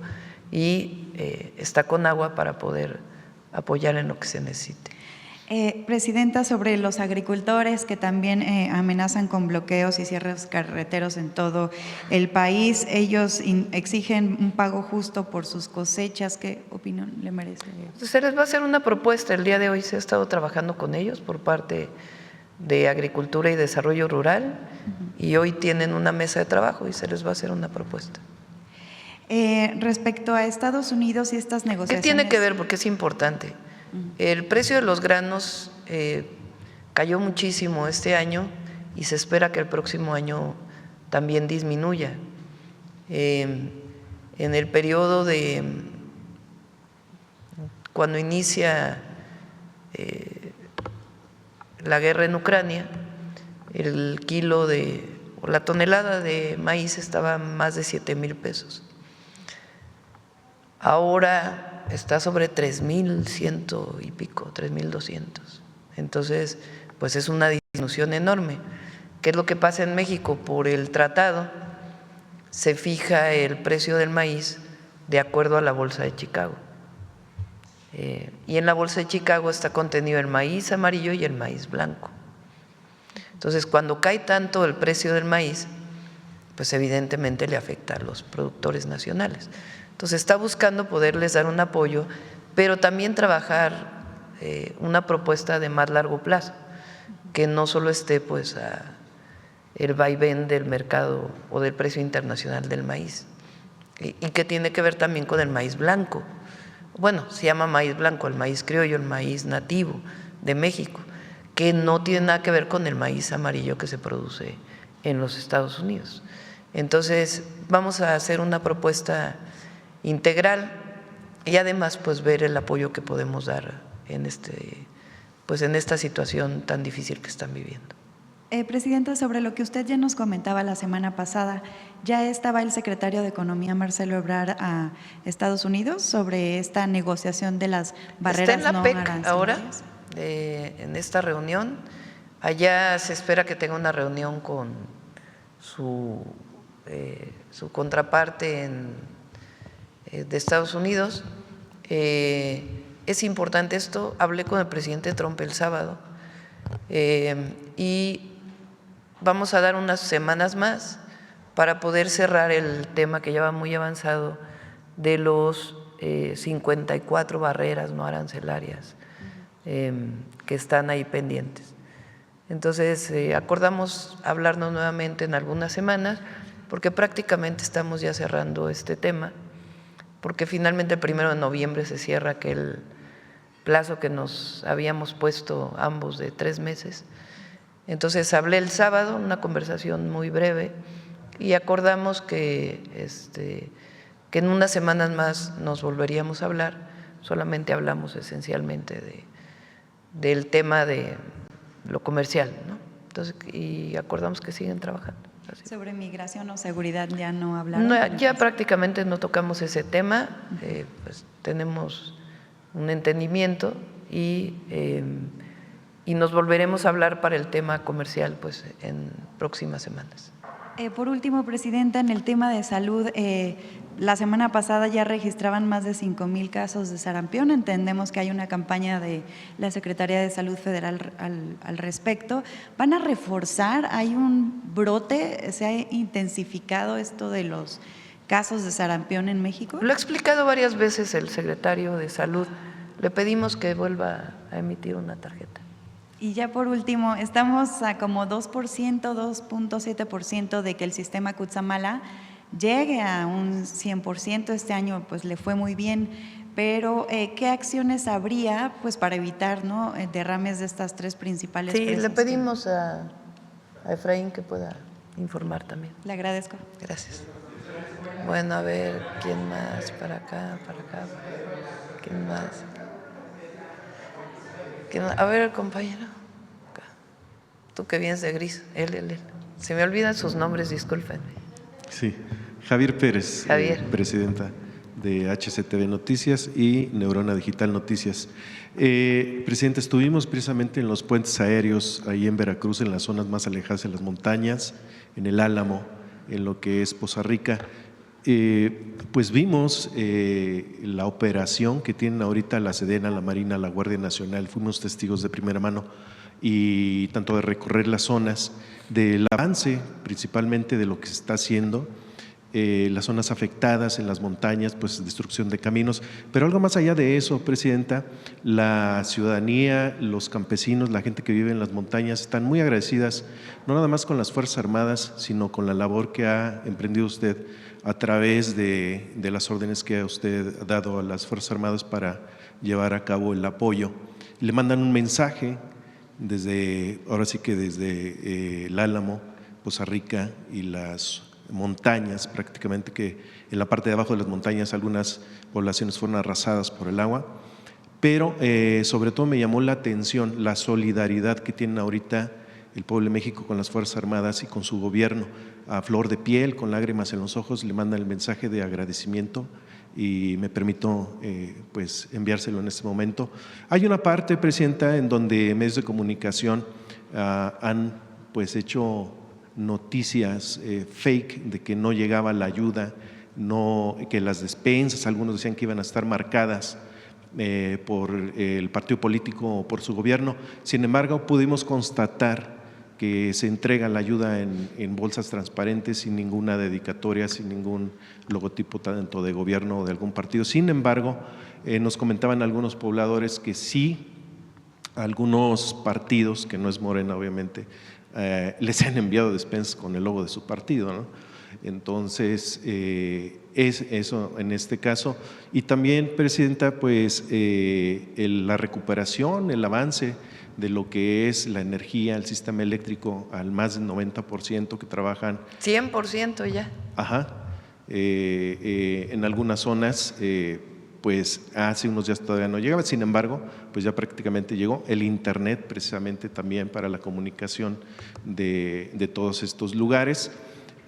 y está Conagua para poder apoyar en lo que se necesite. Presidenta, sobre los agricultores que también amenazan con bloqueos y cierres carreteros en todo el país, ellos exigen un pago justo por sus cosechas. ¿Qué opinión le merece? Se les va a hacer una propuesta. El día de hoy se ha estado trabajando con ellos por parte de Agricultura y Desarrollo Rural y hoy tienen una mesa de trabajo y se les va a hacer una propuesta. Respecto a Estados Unidos y estas negociaciones… ¿Qué tiene que ver? Porque es importante. El precio de los granos cayó muchísimo este año y se espera que el próximo año también disminuya. En el periodo de cuando inicia la guerra en Ucrania, el kilo o la tonelada de maíz estaba más de 7,000 pesos. Ahora está sobre 3,100 y pico, 3,200. Entonces, pues es una disminución enorme. ¿Qué es lo que pasa en México? Por el tratado se fija el precio del maíz de acuerdo a la Bolsa de Chicago. Y en la Bolsa de Chicago está contenido el maíz amarillo y el maíz blanco. Entonces, cuando cae tanto el precio del maíz, pues evidentemente le afecta a los productores nacionales. Entonces está buscando poderles dar un apoyo, pero también trabajar una propuesta de más largo plazo, que no solo esté pues el vaivén del mercado o del precio internacional del maíz, y que tiene que ver también con el maíz blanco. Bueno, se llama maíz blanco, el maíz criollo, el maíz nativo de México, que no tiene nada que ver con el maíz amarillo que se produce en los Estados Unidos. Entonces vamos a hacer una propuesta integral y además pues ver el apoyo que podemos dar en esta situación tan difícil que están viviendo. Presidenta, sobre lo que usted ya nos comentaba la semana pasada, ¿ya estaba el secretario de Economía, Marcelo Ebrard, a Estados Unidos sobre esta negociación de las barreras está en la no PEC arancelarias? ahora, en esta reunión. Allá se espera que tenga una reunión con su contraparte de Estados Unidos. es importante esto. Hablé con el presidente Trump el sábado y vamos a dar unas semanas más para poder cerrar el tema que ya va muy avanzado de los 54 barreras no arancelarias que están ahí pendientes. Entonces, acordamos hablarnos nuevamente en algunas semanas, porque prácticamente estamos ya cerrando este tema, porque finalmente el 1 de noviembre se cierra aquel plazo que nos habíamos puesto ambos de 3 meses. Entonces, hablé el sábado, una conversación muy breve, y acordamos que en unas semanas más nos volveríamos a hablar. Solamente hablamos esencialmente del tema de lo comercial, ¿no? Entonces, y acordamos que siguen trabajando. Así. Sobre migración o seguridad ya no hablaron. No, ya prácticamente no tocamos ese tema, pues tenemos un entendimiento y nos volveremos a hablar para el tema comercial pues en próximas semanas. Por último, Presidenta, en el tema de salud, la semana pasada ya registraban más de 5,000 casos de sarampión. Entendemos que hay una campaña de la Secretaría de Salud Federal al respecto. ¿Van a reforzar? ¿Hay un brote? ¿Se ha intensificado esto de los casos de sarampión en México? Lo ha explicado varias veces el secretario de Salud. Le pedimos que vuelva a emitir una tarjeta. Y ya por último, estamos a como 2%, 2.7% de que el sistema Cutzamala llegue a un 100%. Este año pues le fue muy bien, pero ¿qué acciones habría pues para evitar, ¿no?, derrames de estas 3 principales presas? Sí, le pedimos a Efraín que pueda informar también. Le agradezco. Gracias. Bueno, a ver, ¿quién más? Para acá, para acá. ¿Quién más? A ver, compañero. Acá. Tú que vienes de gris, él. Se me olvidan sus nombres, discúlpenme. Sí, Javier Pérez, Javier. Presidenta de HCTV Noticias y Neurona Digital Noticias. Presidente, estuvimos precisamente en los puentes aéreos, ahí en Veracruz, en las zonas más alejadas de las montañas, en el Álamo, en lo que es Poza Rica. Pues vimos la operación que tienen ahorita la Sedena, la Marina, la Guardia Nacional. Fuimos testigos de primera mano y tanto de recorrer las zonas, del avance principalmente de lo que se está haciendo, las zonas afectadas en las montañas, pues destrucción de caminos, pero algo más allá de eso, Presidenta, la ciudadanía, los campesinos, la gente que vive en las montañas están muy agradecidas, no nada más con las Fuerzas Armadas, sino con la labor que ha emprendido usted a través de las órdenes que usted ha dado a las Fuerzas Armadas para llevar a cabo el apoyo. Le mandan un mensaje ahora sí que desde el Álamo, Poza Rica y las montañas, prácticamente que en la parte de abajo de las montañas algunas poblaciones fueron arrasadas por el agua, pero sobre todo me llamó la atención la solidaridad que tienen ahorita el pueblo de México con las Fuerzas Armadas y con su gobierno. A flor de piel, con lágrimas en los ojos, le mandan el mensaje de agradecimiento y me permito pues enviárselo en este momento. Hay una parte, Presidenta, en donde medios de comunicación han pues hecho noticias fake de que no llegaba la ayuda, que las despensas, algunos decían que iban a estar marcadas por el partido político o por su gobierno. Sin embargo, pudimos constatar que se entrega la ayuda en bolsas transparentes, sin ninguna dedicatoria, sin ningún logotipo tanto de gobierno o de algún partido. Sin embargo, nos comentaban algunos pobladores que sí, algunos partidos, que no es Morena obviamente, les han enviado despensas con el logo de su partido, ¿no? Entonces, es eso en este caso. Y también, Presidenta, pues la recuperación, el avance de lo que es la energía, el sistema eléctrico al más del 90% que trabajan. 100% ya. Ajá. En algunas zonas, pues hace unos días todavía no llegaba, sin embargo, pues ya prácticamente llegó el internet precisamente también para la comunicación de todos estos lugares.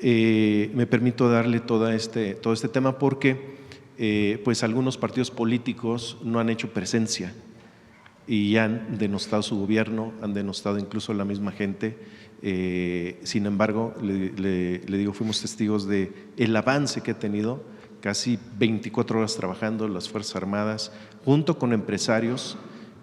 Me permito darle todo este tema porque pues algunos partidos políticos no han hecho presencia y han denostado su gobierno, han denostado incluso a la misma gente. Sin embargo, le digo, fuimos testigos del avance que ha tenido casi 24 horas trabajando las Fuerzas Armadas, junto con empresarios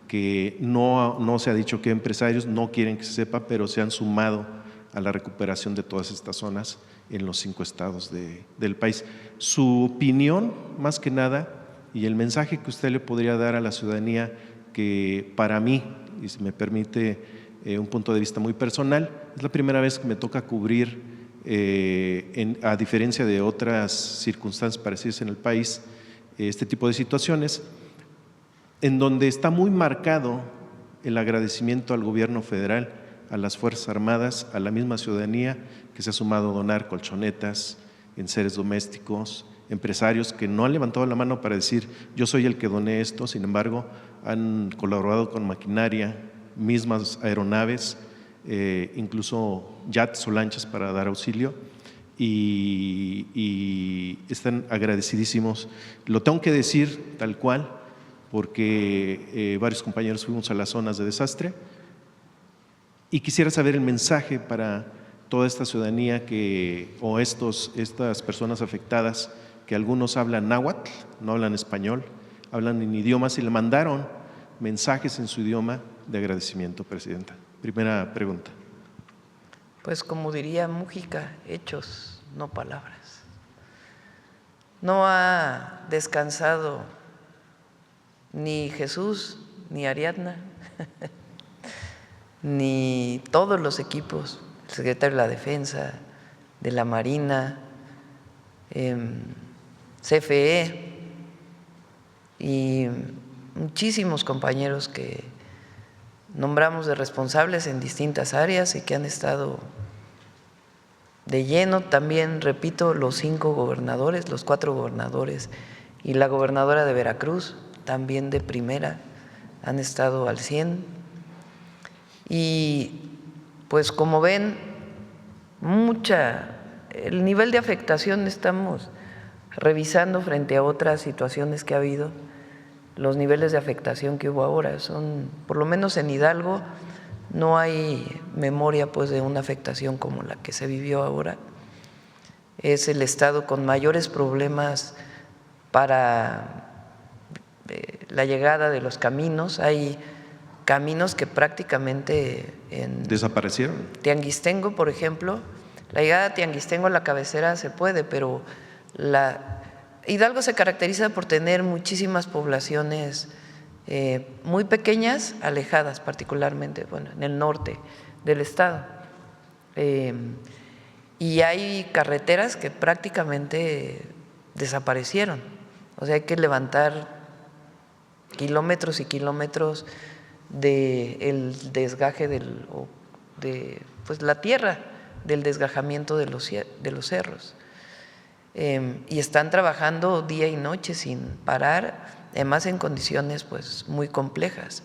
que no se ha dicho qué empresarios, no quieren que se sepa, pero se han sumado a la recuperación de todas estas zonas en los 5 estados del país. Su opinión, más que nada, y el mensaje que usted le podría dar a la ciudadanía, que para mí, y si me permite un punto de vista muy personal, es la primera vez que me toca cubrir, a diferencia de otras circunstancias parecidas en el país, este tipo de situaciones, en donde está muy marcado el agradecimiento al gobierno federal, a las Fuerzas Armadas, a la misma ciudadanía que se ha sumado a donar colchonetas, enseres domésticos, empresarios que no han levantado la mano para decir yo soy el que doné esto, sin embargo han colaborado con maquinaria, mismas aeronaves, incluso yates o lanchas para dar auxilio, y están agradecidísimos. Lo tengo que decir tal cual, porque varios compañeros fuimos a las zonas de desastre, y quisiera saber el mensaje para toda esta ciudadanía o estas personas afectadas, que algunos hablan náhuatl, no hablan español, hablan en idiomas, y le mandaron mensajes en su idioma de agradecimiento, Presidenta. Primera pregunta. Pues como diría Mújica, hechos, no palabras. No ha descansado ni Jesús, ni Ariadna, ni todos los equipos, el secretario de la Defensa, de la Marina, CFE y muchísimos compañeros que nombramos de responsables en distintas áreas y que han estado de lleno. También, repito, los 5 gobernadores, los 4 gobernadores y la gobernadora de Veracruz, también de primera, han estado al 100. Y pues como ven, el nivel de afectación estamos revisando frente a otras situaciones que ha habido. Los niveles de afectación que hubo ahora son, por lo menos en Hidalgo, no hay memoria pues de una afectación como la que se vivió ahora. Es el estado con mayores problemas para la llegada de los caminos. Hay caminos que prácticamente ¿Desaparecieron? Tianguistengo, por ejemplo, la llegada de Tianguistengo a la cabecera se puede, pero Hidalgo se caracteriza por tener muchísimas poblaciones muy pequeñas, alejadas particularmente, bueno, en el norte del estado. Y hay carreteras que prácticamente desaparecieron. O sea, hay que levantar kilómetros y kilómetros del desgaje de la tierra, del desgajamiento de los cerros. Y están trabajando día y noche sin parar, además en condiciones pues muy complejas.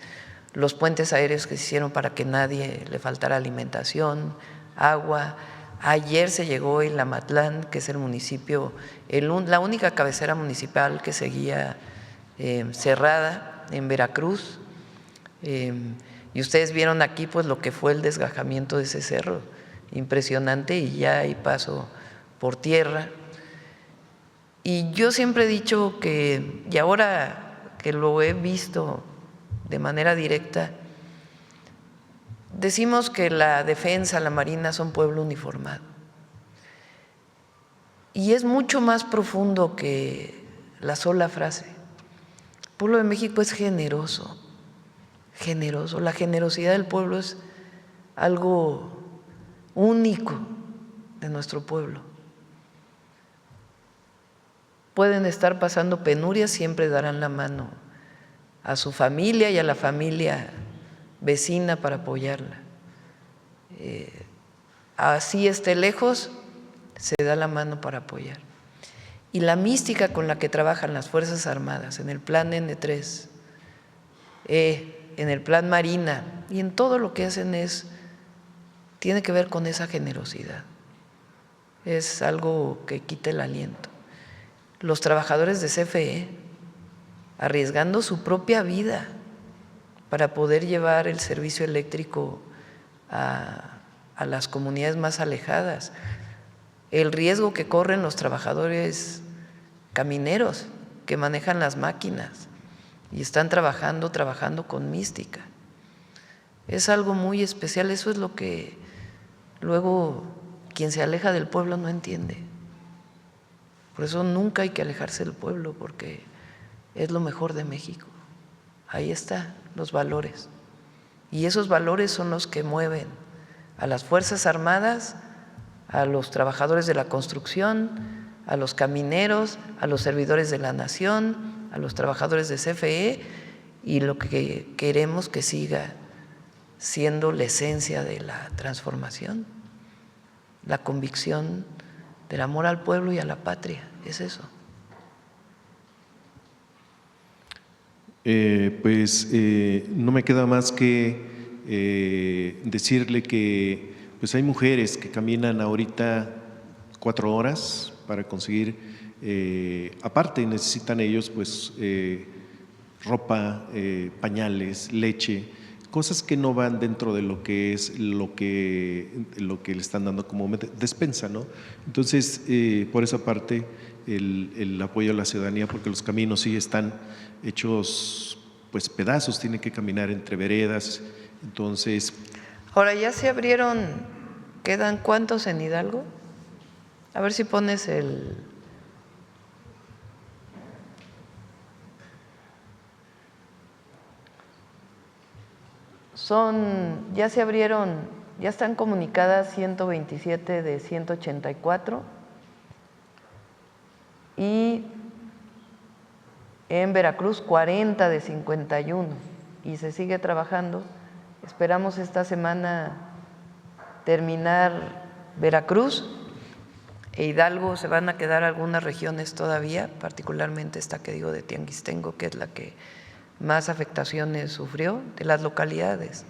Los puentes aéreos que se hicieron para que nadie le faltara alimentación, agua. Ayer se llegó en Ilamatlán, que es el municipio, la única cabecera municipal que seguía cerrada en Veracruz. Y ustedes vieron aquí pues lo que fue el desgajamiento de ese cerro, impresionante, y ya hay paso por tierra. Y yo siempre he dicho que, y ahora que lo he visto de manera directa, decimos que la defensa, la Marina son pueblo uniformado. Y es mucho más profundo que la sola frase. El pueblo de México es generoso. La generosidad del pueblo es algo único de nuestro pueblo. Pueden estar pasando penurias, siempre darán la mano a su familia y a la familia vecina para apoyarla. Así esté lejos, se da la mano para apoyar. Y la mística con la que trabajan las Fuerzas Armadas en el plan N3, en el plan Marina y en todo lo que hacen tiene que ver con esa generosidad. Es algo que quita el aliento. Los trabajadores de CFE arriesgando su propia vida para poder llevar el servicio eléctrico a las comunidades más alejadas. El riesgo que corren los trabajadores camineros que manejan las máquinas y están trabajando con mística. Es algo muy especial, eso es lo que luego quien se aleja del pueblo no entiende. Por eso nunca hay que alejarse del pueblo, porque es lo mejor de México. Ahí están los valores. Y esos valores son los que mueven a las Fuerzas Armadas, a los trabajadores de la construcción, a los camineros, a los servidores de la nación, a los trabajadores de CFE, y lo que queremos que siga siendo la esencia de la transformación, la convicción del amor al pueblo y a la patria, es eso. No me queda más que decirle que pues hay mujeres que caminan ahorita 4 horas para conseguir, aparte necesitan ellos pues ropa, pañales, leche, cosas que no van dentro de lo que es lo que le están dando como despensa, ¿no? Entonces, por esa parte, el apoyo a la ciudadanía, porque los caminos sí están hechos pues pedazos, tienen que caminar entre veredas, entonces… Ahora ya se abrieron, ¿quedan cuántos en Hidalgo? A ver si pones el… ya se abrieron, ya están comunicadas 127 de 184 y en Veracruz 40 de 51 y se sigue trabajando. Esperamos esta semana terminar Veracruz e Hidalgo. Se van a quedar algunas regiones todavía, particularmente esta que digo de Tianguistengo, que es la que más afectaciones sufrió de las localidades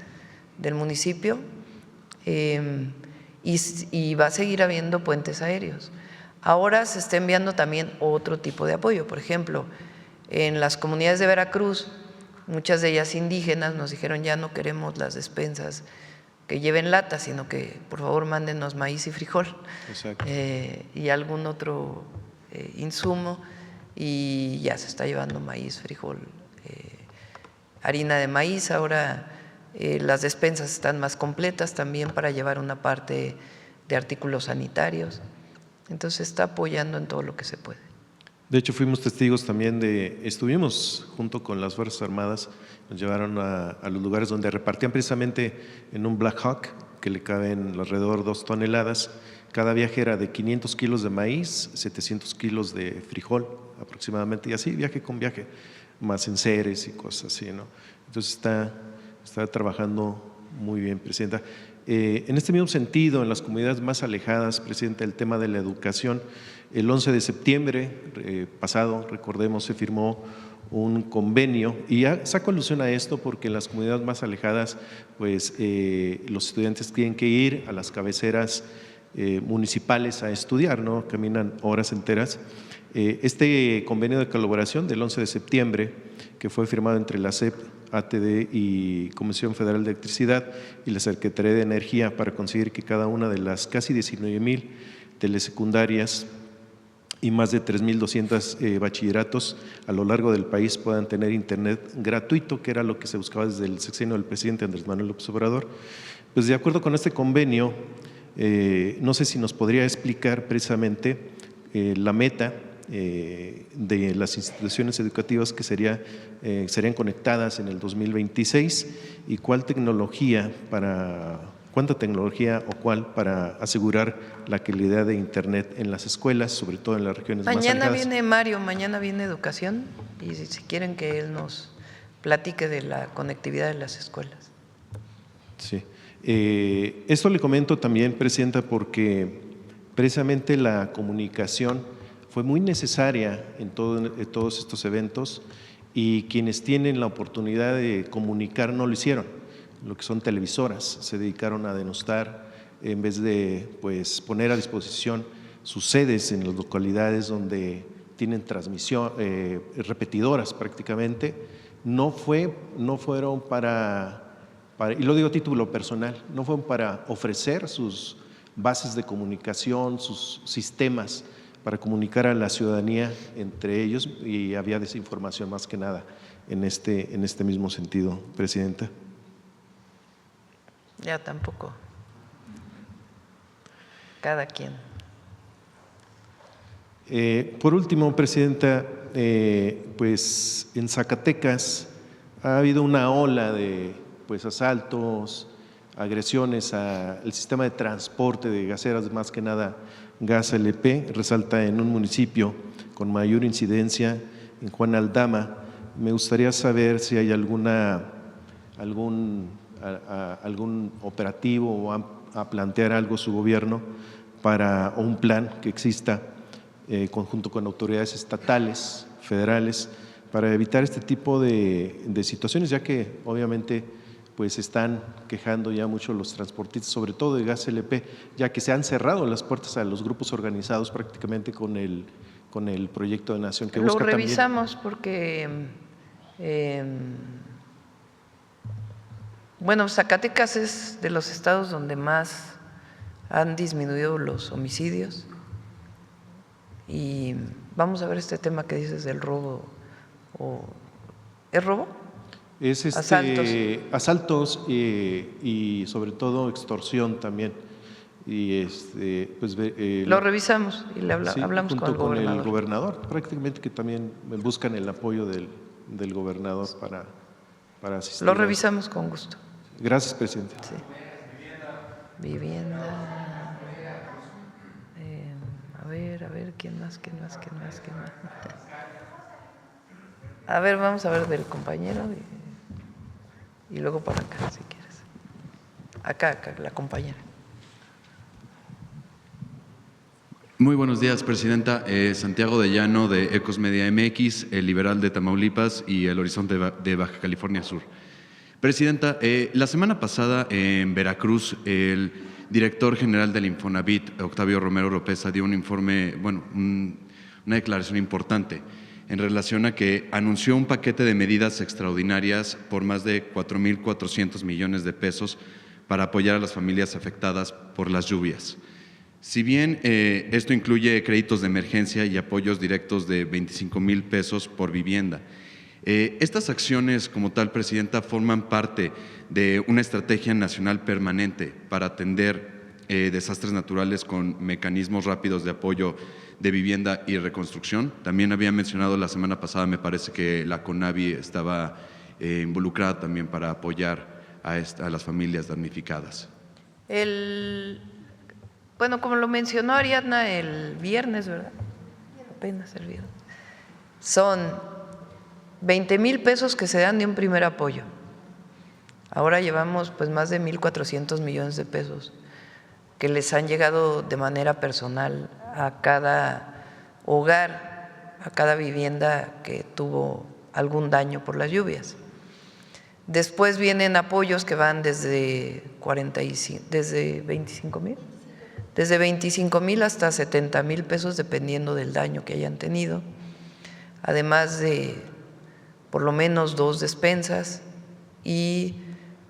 del municipio, y va a seguir habiendo puentes aéreos. Ahora se está enviando también otro tipo de apoyo. Por ejemplo, en las comunidades de Veracruz, muchas de ellas indígenas, nos dijeron ya no queremos las despensas que lleven latas, sino que por favor mándenos maíz y frijol. Y algún otro insumo, y ya se está llevando maíz, frijol, harina de maíz. Ahora las despensas están más completas también para llevar una parte de artículos sanitarios. Entonces está apoyando en todo lo que se puede. De hecho, fuimos testigos también estuvimos junto con las Fuerzas Armadas, nos llevaron a los lugares donde repartían precisamente en un Black Hawk, que le caben alrededor 2 toneladas. Cada viaje era de 500 kilos de maíz, 700 kilos de frijol aproximadamente, y así viaje con viaje, más enseres y cosas así, ¿no? Entonces está trabajando muy bien, Presidenta. En este mismo sentido, en las comunidades más alejadas, Presidenta, el tema de la educación, el 11 de septiembre pasado, recordemos, se firmó un convenio, y saco alusión a esto porque en las comunidades más alejadas, pues los estudiantes tienen que ir a las cabeceras municipales a estudiar, ¿no? Caminan horas enteras. Este convenio de colaboración del 11 de septiembre, que fue firmado entre la SEP, ATD y Comisión Federal de Electricidad y la Secretaría de Energía, para conseguir que cada una de las casi 19,000 telesecundarias y más de 3,200 bachilleratos a lo largo del país puedan tener internet gratuito, que era lo que se buscaba desde el sexenio del presidente Andrés Manuel López Obrador. Pues de acuerdo con este convenio, no sé si nos podría explicar precisamente la meta de las instituciones educativas que serían conectadas en el 2026 y cuánta tecnología o cuál para asegurar la calidad de internet en las escuelas, sobre todo en las regiones más alejadas. Mañana viene Mario, mañana viene Educación, y si quieren que él nos platique de la conectividad de las escuelas. Sí. Esto le comento también, Presidenta, porque precisamente la comunicación fue muy necesaria en todos estos eventos, y quienes tienen la oportunidad de comunicar no lo hicieron. Lo que son televisoras se dedicaron a denostar en vez de pues poner a disposición sus sedes en las localidades donde tienen transmisión, repetidoras prácticamente. No fueron para, y lo digo a título personal, no fueron para ofrecer sus bases de comunicación, sus sistemas para comunicar a la ciudadanía entre ellos, y había desinformación más que nada en este mismo sentido, Presidenta. Ya tampoco. Cada quien. Por último, Presidenta, pues en Zacatecas ha habido una ola de asaltos, agresiones al sistema de transporte de gaseras, más que nada Gas LP, resalta en un municipio con mayor incidencia, en Juan Aldama. Me gustaría saber si hay algún operativo o a plantear algo su gobierno o un plan que exista conjunto con autoridades estatales, federales, para evitar este tipo de situaciones, ya que obviamente pues están quejando ya mucho los transportistas, sobre todo de Gas LP, ya que se han cerrado las puertas a los grupos organizados prácticamente con el proyecto de nación que busca también. Lo revisamos porque, bueno, Zacatecas es de los estados donde más han disminuido los homicidios, y vamos a ver este tema que dices del robo. ¿Es robo? Es asaltos y sobre todo extorsión también. Y lo revisamos y le hablamos junto con el gobernador, prácticamente, que también buscan el apoyo del gobernador para asistir. Lo revisamos con gusto. Gracias, Presidente. Sí. Vivienda. A ver, ¿quién más? A ver, vamos a ver del compañero y luego para acá, si quieres. Acá, la compañera. Muy buenos días, Presidenta. Santiago de Llano, de Ecos Media MX, el Liberal de Tamaulipas y el Horizonte de Baja California Sur. Presidenta, la semana pasada en Veracruz, el director general del Infonavit, Octavio Romero Oropeza, dio un informe, una declaración importante en relación a que anunció un paquete de medidas extraordinarias por más de 4.400 millones de pesos para apoyar a las familias afectadas por las lluvias. Si bien esto incluye créditos de emergencia y apoyos directos de 25,000 pesos por vivienda, estas acciones como tal, Presidenta, forman parte de una estrategia nacional permanente para atender desastres naturales con mecanismos rápidos de apoyo de vivienda y reconstrucción. También había mencionado la semana pasada, me parece que la CONAVI estaba involucrada también para apoyar a las familias damnificadas. Bueno, como lo mencionó Ariadna el viernes, ¿verdad? Apenas el viernes. Son 20,000 pesos que se dan de un primer apoyo. Ahora llevamos pues más de 1.400 millones de pesos que les han llegado de manera personal a cada hogar, a cada vivienda que tuvo algún daño por las lluvias. Después vienen apoyos que van desde 25,000 hasta 70,000 pesos, dependiendo del daño que hayan tenido, además de por lo menos 2 despensas, y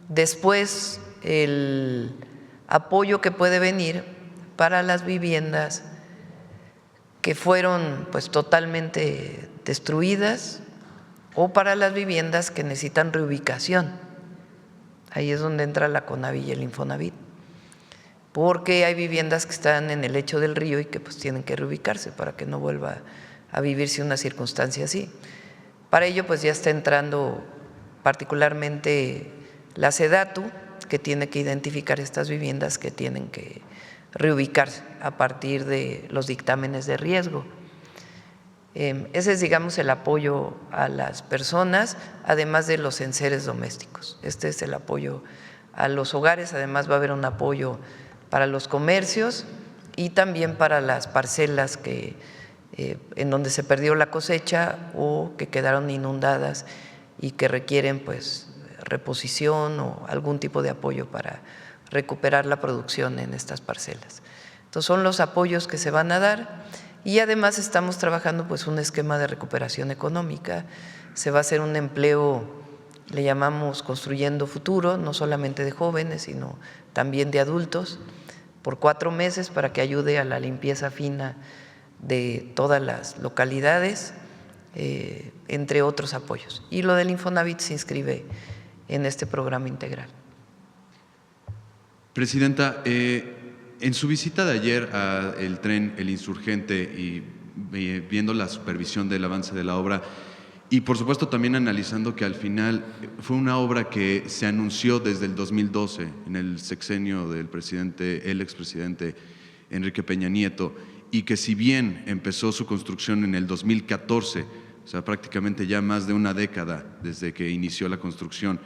después el apoyo que puede venir para las viviendas que fueron pues totalmente destruidas o para las viviendas que necesitan reubicación. Ahí es donde entra la CONAVI y el Infonavit, porque hay viviendas que están en el lecho del río y que pues tienen que reubicarse para que no vuelva a vivirse una circunstancia así. Para ello pues ya está entrando particularmente la SEDATU, que tiene que identificar estas viviendas que tienen que reubicarse a partir de los dictámenes de riesgo. Ese es, digamos, el apoyo a las personas, además de los enseres domésticos. Este es el apoyo a los hogares, además va a haber un apoyo para los comercios y también para las parcelas que en donde se perdió la cosecha o que quedaron inundadas y que requieren pues reposición o algún tipo de apoyo para recuperar la producción en estas parcelas. Entonces son los apoyos que se van a dar, y además estamos trabajando pues un esquema de recuperación económica. Se va a hacer un empleo, le llamamos Construyendo Futuro, no solamente de jóvenes sino también de adultos, por 4 meses para que ayude a la limpieza fina de todas las localidades, entre otros apoyos. Y lo del Infonavit se inscribe en este programa integral. Presidenta, en su visita de ayer al tren El Insurgente y viendo la supervisión del avance de la obra, y por supuesto también analizando que al final fue una obra que se anunció desde el 2012, en el sexenio del el expresidente Enrique Peña Nieto, y que si bien empezó su construcción en el 2014, o sea, prácticamente ya más de una década desde que inició la construcción.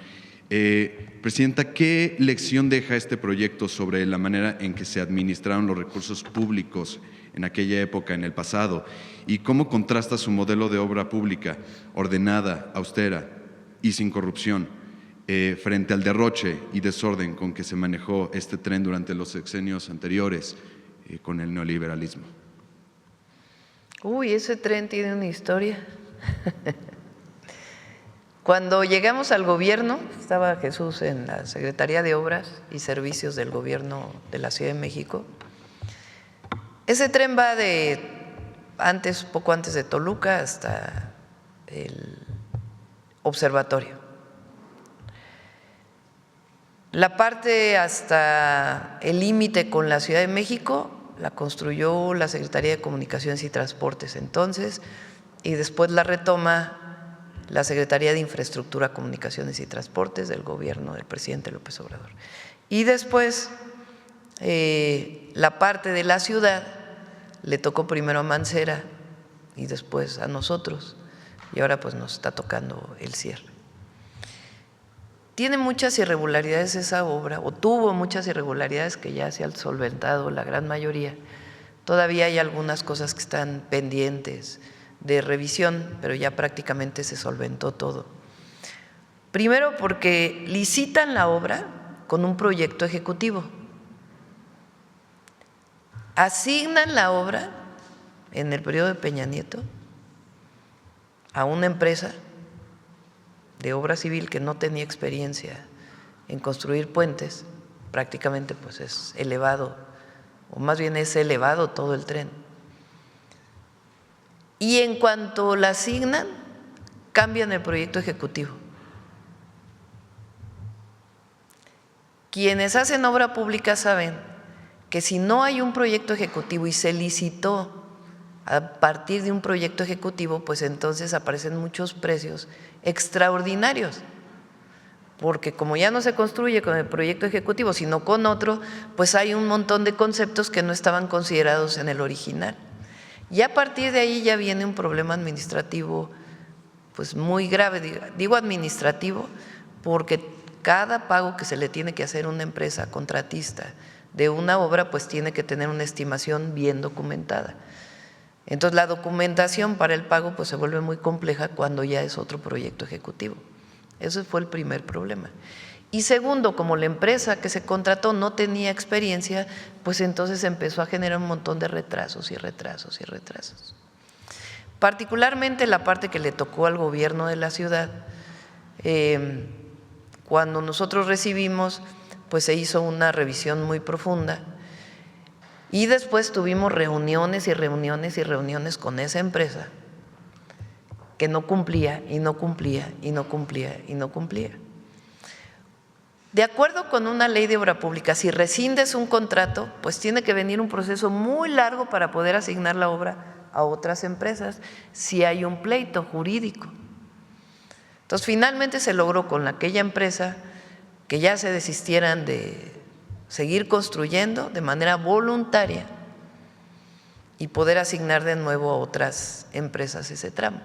Presidenta, ¿qué lección deja este proyecto sobre la manera en que se administraron los recursos públicos en aquella época, en el pasado? ¿Y cómo contrasta su modelo de obra pública ordenada, austera y sin corrupción frente al derroche y desorden con que se manejó este tren durante los sexenios anteriores con el neoliberalismo? Uy, ese tren tiene una historia. Cuando llegamos al gobierno, estaba Jesús en la Secretaría de Obras y Servicios del Gobierno de la Ciudad de México. Ese tren va de poco antes de Toluca hasta el observatorio. La parte hasta el límite con la Ciudad de México la construyó la Secretaría de Comunicaciones y Transportes entonces, y después la retoma la Secretaría de Infraestructura, Comunicaciones y Transportes del gobierno del presidente López Obrador. Y después la parte de la ciudad le tocó primero a Mancera y después a nosotros, y ahora pues nos está tocando el cierre. Tiene muchas irregularidades esa obra, o tuvo muchas irregularidades que ya se han solventado la gran mayoría. Todavía hay algunas cosas que están pendientes de revisión, pero ya prácticamente se solventó todo. Primero porque licitan la obra con un proyecto ejecutivo. Asignan la obra en el periodo de Peña Nieto a una empresa de obra civil que no tenía experiencia en construir puentes, prácticamente pues es elevado, o más bien es elevado todo el tren. Y en cuanto la asignan, cambian el proyecto ejecutivo. Quienes hacen obra pública saben que si no hay un proyecto ejecutivo y se licitó a partir de un proyecto ejecutivo, pues entonces aparecen muchos precios extraordinarios, porque como ya no se construye con el proyecto ejecutivo, sino con otro, pues hay un montón de conceptos que no estaban considerados en el original. Y a partir de ahí ya viene un problema administrativo pues muy grave, digo administrativo, porque cada pago que se le tiene que hacer a una empresa contratista de una obra pues tiene que tener una estimación bien documentada. Entonces la documentación para el pago pues se vuelve muy compleja cuando ya es otro proyecto ejecutivo. Ese fue el primer problema. Y segundo, como la empresa que se contrató no tenía experiencia, pues entonces empezó a generar un montón de retrasos y retrasos y retrasos. Particularmente la parte que le tocó al gobierno de la ciudad, cuando nosotros recibimos, pues se hizo una revisión muy profunda y después tuvimos reuniones y reuniones y reuniones con esa empresa que no cumplía y no cumplía y no cumplía y no cumplía. De acuerdo con una ley de obra pública, si rescindes un contrato, pues tiene que venir un proceso muy largo para poder asignar la obra a otras empresas si hay un pleito jurídico. Entonces, finalmente se logró con aquella empresa que ya se desistieran de seguir construyendo de manera voluntaria y poder asignar de nuevo a otras empresas ese tramo.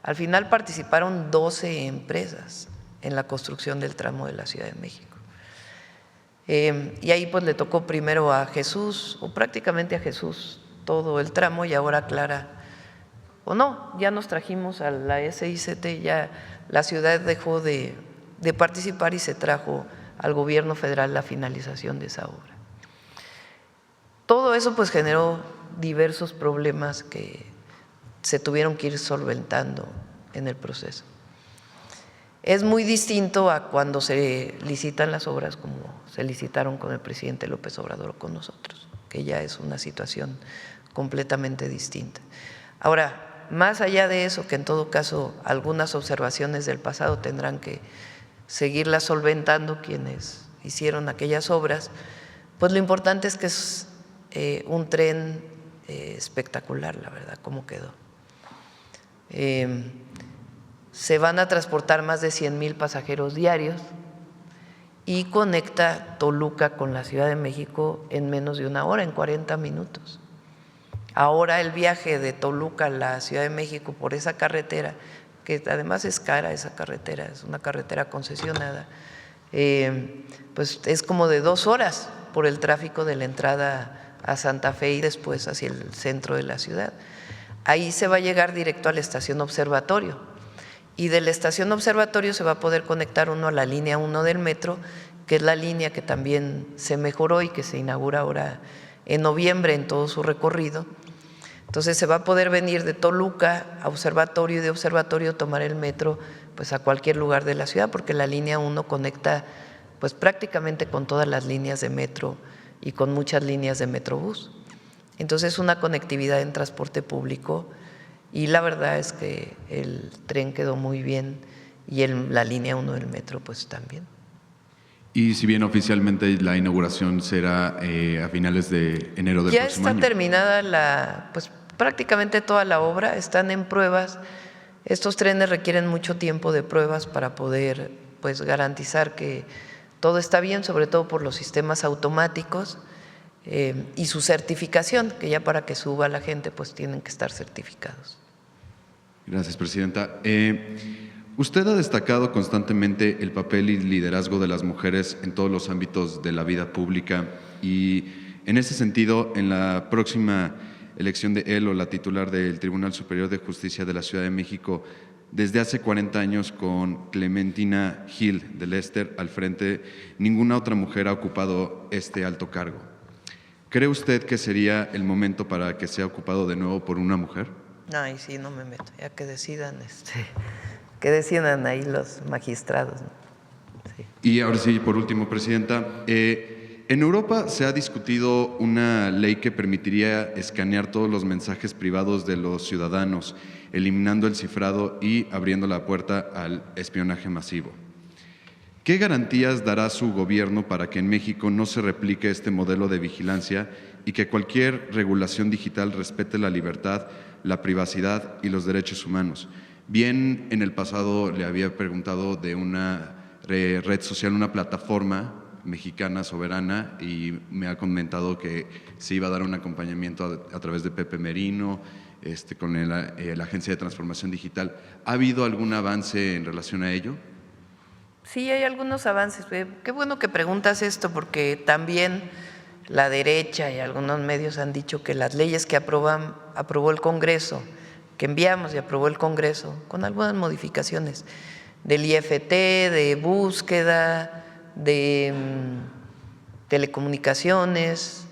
Al final participaron 12 empresas en la construcción del tramo de la Ciudad de México. Y ahí pues le tocó primero a Jesús, o prácticamente a Jesús, todo el tramo, y ahora Clara, o no, ya nos trajimos a la SICT, ya la ciudad dejó de participar y se trajo al gobierno federal la finalización de esa obra. Todo eso pues generó diversos problemas que se tuvieron que ir solventando en el proceso. Es muy distinto a cuando se licitan las obras como se licitaron con el presidente López Obrador o con nosotros, que ya es una situación completamente distinta. Ahora, más allá de eso, que en todo caso algunas observaciones del pasado tendrán que seguirlas solventando quienes hicieron aquellas obras, pues lo importante es que es un tren espectacular, la verdad, cómo quedó. Se van a transportar más de 100,000 pasajeros diarios y conecta Toluca con la Ciudad de México en menos de una hora, en 40 minutos. Ahora el viaje de Toluca a la Ciudad de México por esa carretera, que además es cara esa carretera, es una carretera concesionada, pues es como de 2 horas por el tráfico de la entrada a Santa Fe y después hacia el centro de la ciudad. Ahí se va a llegar directo a la estación Observatorio y de la estación Observatorio se va a poder conectar uno a la línea 1 del metro, que es la línea que también se mejoró y que se inaugura ahora en noviembre en todo su recorrido. Entonces se va a poder venir de Toluca a Observatorio y de Observatorio tomar el metro pues a cualquier lugar de la ciudad, porque la línea 1 conecta pues prácticamente con todas las líneas de metro y con muchas líneas de Metrobús. Entonces una conectividad en transporte público y la verdad es que el tren quedó muy bien y la línea 1 del metro pues también. Y si bien oficialmente la inauguración será a finales de enero del próximo año. Ya está terminada pues prácticamente toda la obra, están en pruebas. Estos trenes requieren mucho tiempo de pruebas para poder pues garantizar que todo está bien, sobre todo por los sistemas automáticos y su certificación, que ya para que suba la gente pues tienen que estar certificados. Gracias, Presidenta. Usted ha destacado constantemente el papel y liderazgo de las mujeres en todos los ámbitos de la vida pública y en ese sentido, en la próxima elección de él o la titular del Tribunal Superior de Justicia de la Ciudad de México, desde hace 40 años con Clementina Gil de Lester al frente, ninguna otra mujer ha ocupado este alto cargo. ¿Cree usted que sería el momento para que sea ocupado de nuevo por una mujer? Ay, sí, no me meto, ya que decidan, que decidan ahí los magistrados, ¿no? Sí. Y ahora sí, por último, Presidenta, en Europa se ha discutido una ley que permitiría escanear todos los mensajes privados de los ciudadanos, eliminando el cifrado y abriendo la puerta al espionaje masivo. ¿Qué garantías dará su gobierno para que en México no se replique este modelo de vigilancia y que cualquier regulación digital respete la libertad, la privacidad y los derechos humanos? Bien, en el pasado le había preguntado de una red social, una plataforma mexicana soberana, y me ha comentado que se iba a dar un acompañamiento a través de Pepe Merino, con la Agencia de Transformación Digital. ¿Ha habido algún avance en relación a ello? Sí, hay algunos avances. Qué bueno que preguntas esto, porque también la derecha y algunos medios han dicho que las leyes que aprobó el Congreso, que enviamos y aprobó el Congreso, con algunas modificaciones, del IFT, de búsqueda, de telecomunicaciones,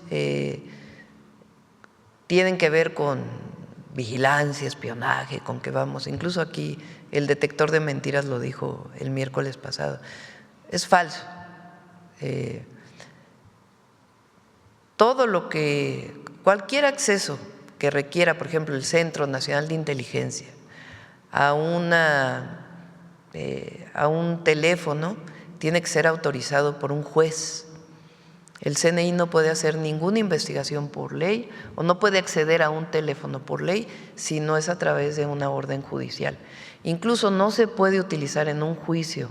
tienen que ver con vigilancia, espionaje, con que vamos, incluso aquí el detector de mentiras lo dijo el miércoles pasado, es falso. Todo lo que, cualquier acceso que requiera, por ejemplo, el Centro Nacional de Inteligencia a un teléfono, tiene que ser autorizado por un juez. El CNI no puede hacer ninguna investigación por ley o no puede acceder a un teléfono por ley si no es a través de una orden judicial. Incluso no se puede utilizar en un juicio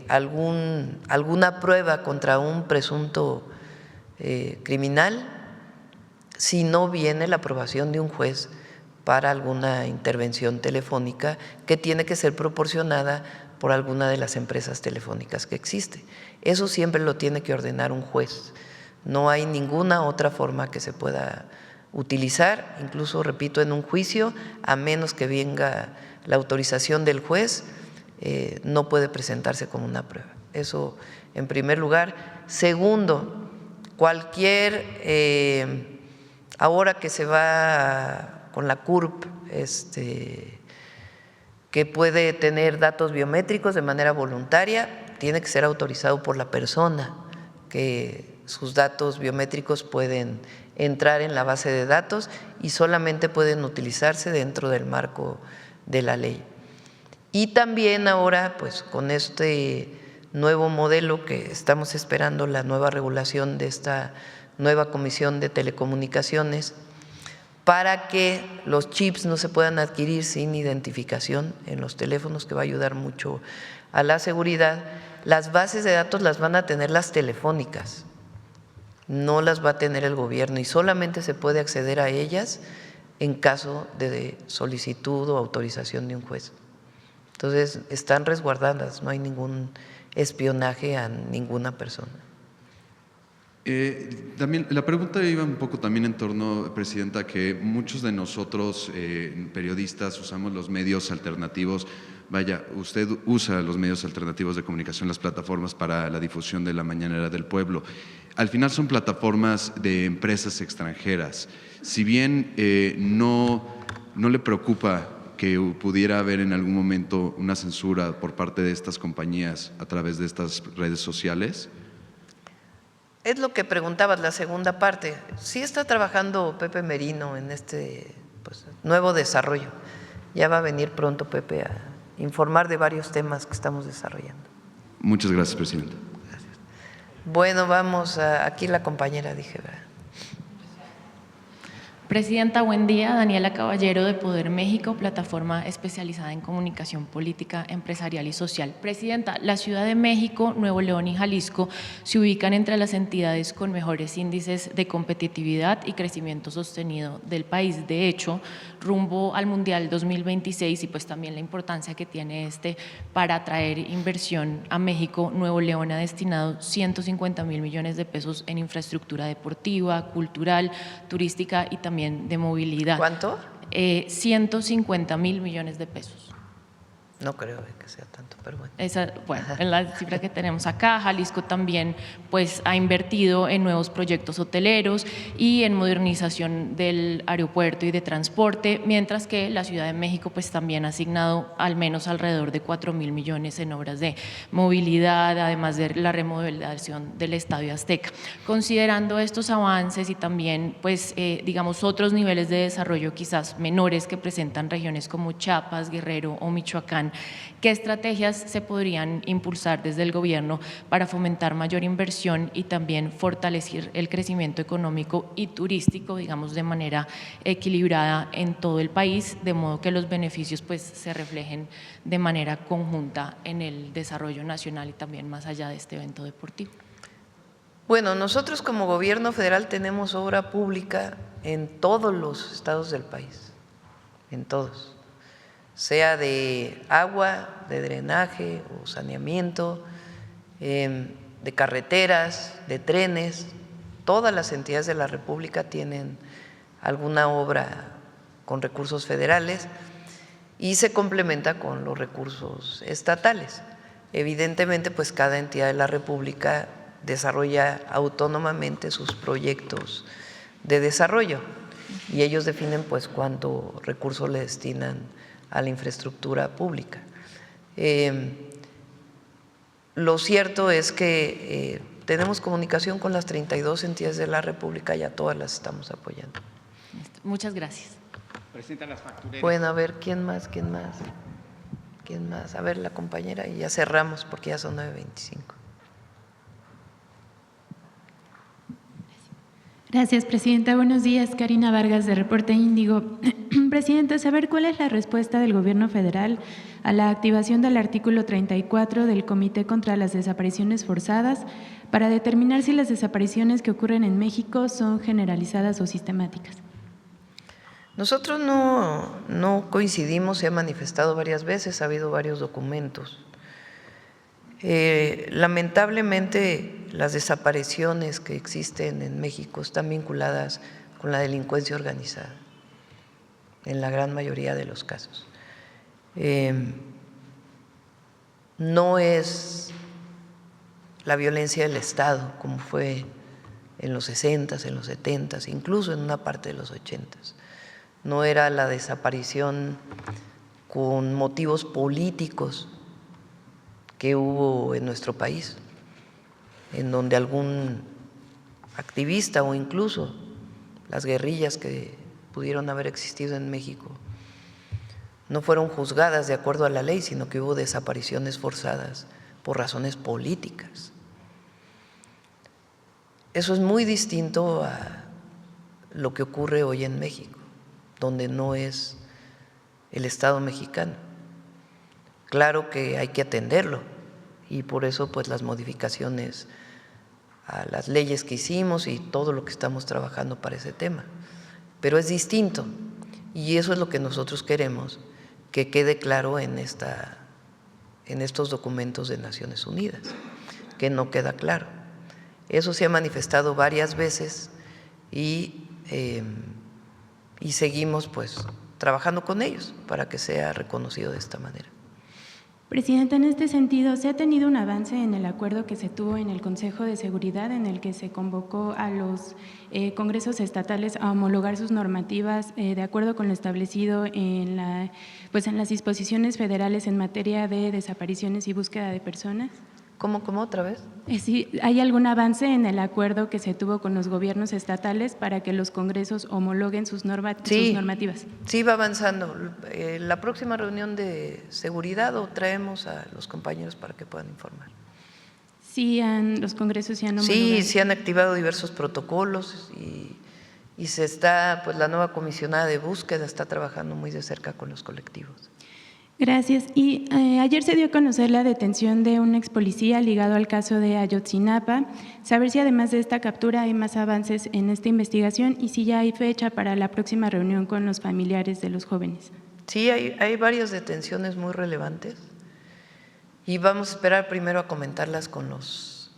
alguna prueba contra un presunto criminal si no viene la aprobación de un juez para alguna intervención telefónica que tiene que ser proporcionada por alguna de las empresas telefónicas que existe. Eso siempre lo tiene que ordenar un juez. No hay ninguna otra forma que se pueda utilizar, incluso, repito, en un juicio, a menos que venga la autorización del juez, no puede presentarse como una prueba. Eso en primer lugar. Segundo, ahora que se va con la CURP, que puede tener datos biométricos de manera voluntaria, tiene que ser autorizado por la persona que sus datos biométricos pueden entrar en la base de datos y solamente pueden utilizarse dentro del marco de la ley. Y también ahora, pues con este nuevo modelo que estamos esperando, la nueva regulación de esta nueva Comisión de Telecomunicaciones, para que los chips no se puedan adquirir sin identificación en los teléfonos, que va a ayudar mucho a la seguridad. Las bases de datos las van a tener las telefónicas, no las va a tener el gobierno, y solamente se puede acceder a ellas en caso de solicitud o autorización de un juez. Entonces, están resguardadas, no hay ningún espionaje a ninguna persona. También la pregunta iba un poco también en torno, Presidenta, que muchos de nosotros periodistas usamos los medios alternativos. Vaya, usted usa los medios alternativos de comunicación, las plataformas para la difusión de la Mañanera del Pueblo. Al final son plataformas de empresas extranjeras. Si bien no le preocupa que pudiera haber en algún momento una censura por parte de estas compañías a través de estas redes sociales. Es lo que preguntabas, la segunda parte. Sí está trabajando Pepe Merino en este nuevo desarrollo. Ya va a venir pronto Pepe a informar de varios temas que estamos desarrollando. Muchas gracias, Presidenta. Gracias. Bueno, vamos aquí la compañera, dije, ¿verdad? Presidenta, buen día. Daniela Caballero, de Poder México, plataforma especializada en comunicación política, empresarial y social. Presidenta, la Ciudad de México, Nuevo León y Jalisco se ubican entre las entidades con mejores índices de competitividad y crecimiento sostenido del país. De hecho, rumbo al Mundial 2026 y pues también la importancia que tiene para atraer inversión a México, Nuevo León ha destinado 150.000 millones de pesos en infraestructura deportiva, cultural, turística y también de movilidad. ¿Cuánto? 150.000 millones de pesos. No creo que sea tanto, pero bueno. Esa, bueno, en la cifra que tenemos acá. Jalisco también pues ha invertido en nuevos proyectos hoteleros y en modernización del aeropuerto y de transporte, mientras que la Ciudad de México pues también ha asignado al menos alrededor de 4.000 millones en obras de movilidad, además de la remodelación del Estadio Azteca. Considerando estos avances y también pues digamos otros niveles de desarrollo quizás menores que presentan regiones como Chiapas, Guerrero o Michoacán, ¿qué estrategias se podrían impulsar desde el gobierno para fomentar mayor inversión y también fortalecer el crecimiento económico y turístico, digamos, de manera equilibrada en todo el país, de modo que los beneficios pues se reflejen de manera conjunta en el desarrollo nacional y también más allá de este evento deportivo? Bueno, nosotros como gobierno federal tenemos obra pública en todos los estados del país, en todos, sea de agua, de drenaje o saneamiento, de carreteras, de trenes. Todas las entidades de la República tienen alguna obra con recursos federales y se complementa con los recursos estatales. Evidentemente, pues cada entidad de la República desarrolla autónomamente sus proyectos de desarrollo y ellos definen pues cuánto recurso le destinan a la infraestructura pública. Lo cierto es que tenemos comunicación con las 32 entidades de la República y a todas las estamos apoyando. Muchas gracias. Presidenta, las factureras. Bueno, a ver, ¿quién más? A ver, la compañera, y ya cerramos porque ya son 9:25. Gracias, Presidenta. Buenos días. Karina Vargas, de Reporte Índigo. Presidenta, saber cuál es la respuesta del Gobierno federal a la activación del artículo 34 del Comité contra las Desapariciones Forzadas para determinar si las desapariciones que ocurren en México son generalizadas o sistemáticas. Nosotros no coincidimos, se ha manifestado varias veces, ha habido varios documentos. Lamentablemente, las desapariciones que existen en México están vinculadas con la delincuencia organizada, en la gran mayoría de los casos. No es la violencia del Estado, como fue en los 60s, en los 70s, incluso en una parte de los 80s. No era la desaparición con motivos políticos que hubo en nuestro país, en donde algún activista o incluso las guerrillas que pudieron haber existido en México no fueron juzgadas de acuerdo a la ley, sino que hubo desapariciones forzadas por razones políticas. Eso es muy distinto a lo que ocurre hoy en México, donde no es el Estado mexicano. Claro que hay que atenderlo y por eso pues las modificaciones a las leyes que hicimos y todo lo que estamos trabajando para ese tema. Pero es distinto y eso es lo que nosotros queremos que quede claro en estos documentos de Naciones Unidas, que no queda claro. Eso se ha manifestado varias veces y seguimos pues trabajando con ellos para que sea reconocido de esta manera. Presidenta, en este sentido, ¿se ha tenido un avance en el acuerdo que se tuvo en el Consejo de Seguridad en el que se convocó a los congresos estatales a homologar sus normativas de acuerdo con lo establecido en las disposiciones federales en materia de desapariciones y búsqueda de personas? ¿Cómo otra vez? Sí, ¿hay algún avance en el acuerdo que se tuvo con los gobiernos estatales para que los congresos homologuen sus normativas? Sí, va avanzando. La próxima reunión de seguridad o traemos a los compañeros para que puedan informar. Sí, los congresos se han homologado. Sí, se han activado diversos protocolos y se está, pues la nueva comisionada de búsqueda está trabajando muy de cerca con los colectivos. Gracias. Y ayer se dio a conocer la detención de un ex policía ligado al caso de Ayotzinapa. Saber si además de esta captura hay más avances en esta investigación y si ya hay fecha para la próxima reunión con los familiares de los jóvenes. Sí, hay varias detenciones muy relevantes y vamos a esperar primero a comentarlas con los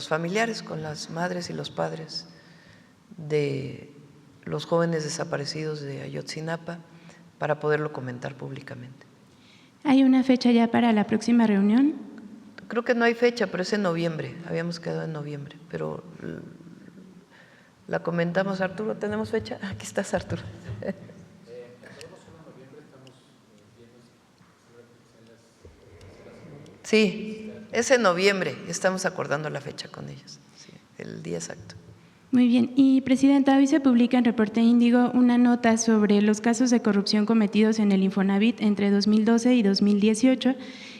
familiares, con las madres y los padres de los jóvenes desaparecidos de Ayotzinapa para poderlo comentar públicamente. ¿Hay una fecha ya para la próxima reunión? Creo que no hay fecha, pero es en noviembre. Habíamos quedado en noviembre, pero la comentamos. Arturo, ¿tenemos fecha? Aquí estás, Arturo. Sí, es en noviembre. Estamos acordando la fecha con ellos, sí, el día exacto. Muy bien. Y, Presidenta, hoy se publica en Reporte Índigo una nota sobre los casos de corrupción cometidos en el Infonavit entre 2012 y 2018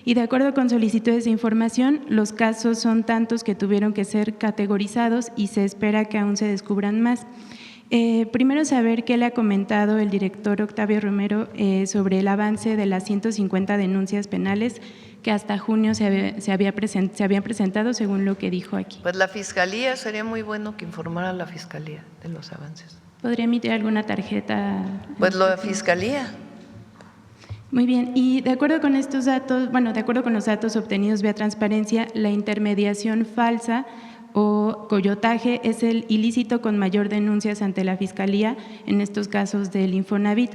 y de acuerdo con solicitudes de información, los casos son tantos que tuvieron que ser categorizados y se espera que aún se descubran más. Primero saber qué le ha comentado el director Octavio Romero sobre el avance de las 150 denuncias penales que hasta junio se habían presentado, según lo que dijo aquí. Pues la Fiscalía, sería muy bueno que informara a la Fiscalía de los avances. ¿Podría emitir alguna tarjeta? Pues la Fiscalía. Muy bien, y de acuerdo con estos datos, de acuerdo con los datos obtenidos vía transparencia, la intermediación falsa o coyotaje es el ilícito con mayor denuncias ante la Fiscalía en estos casos del Infonavit.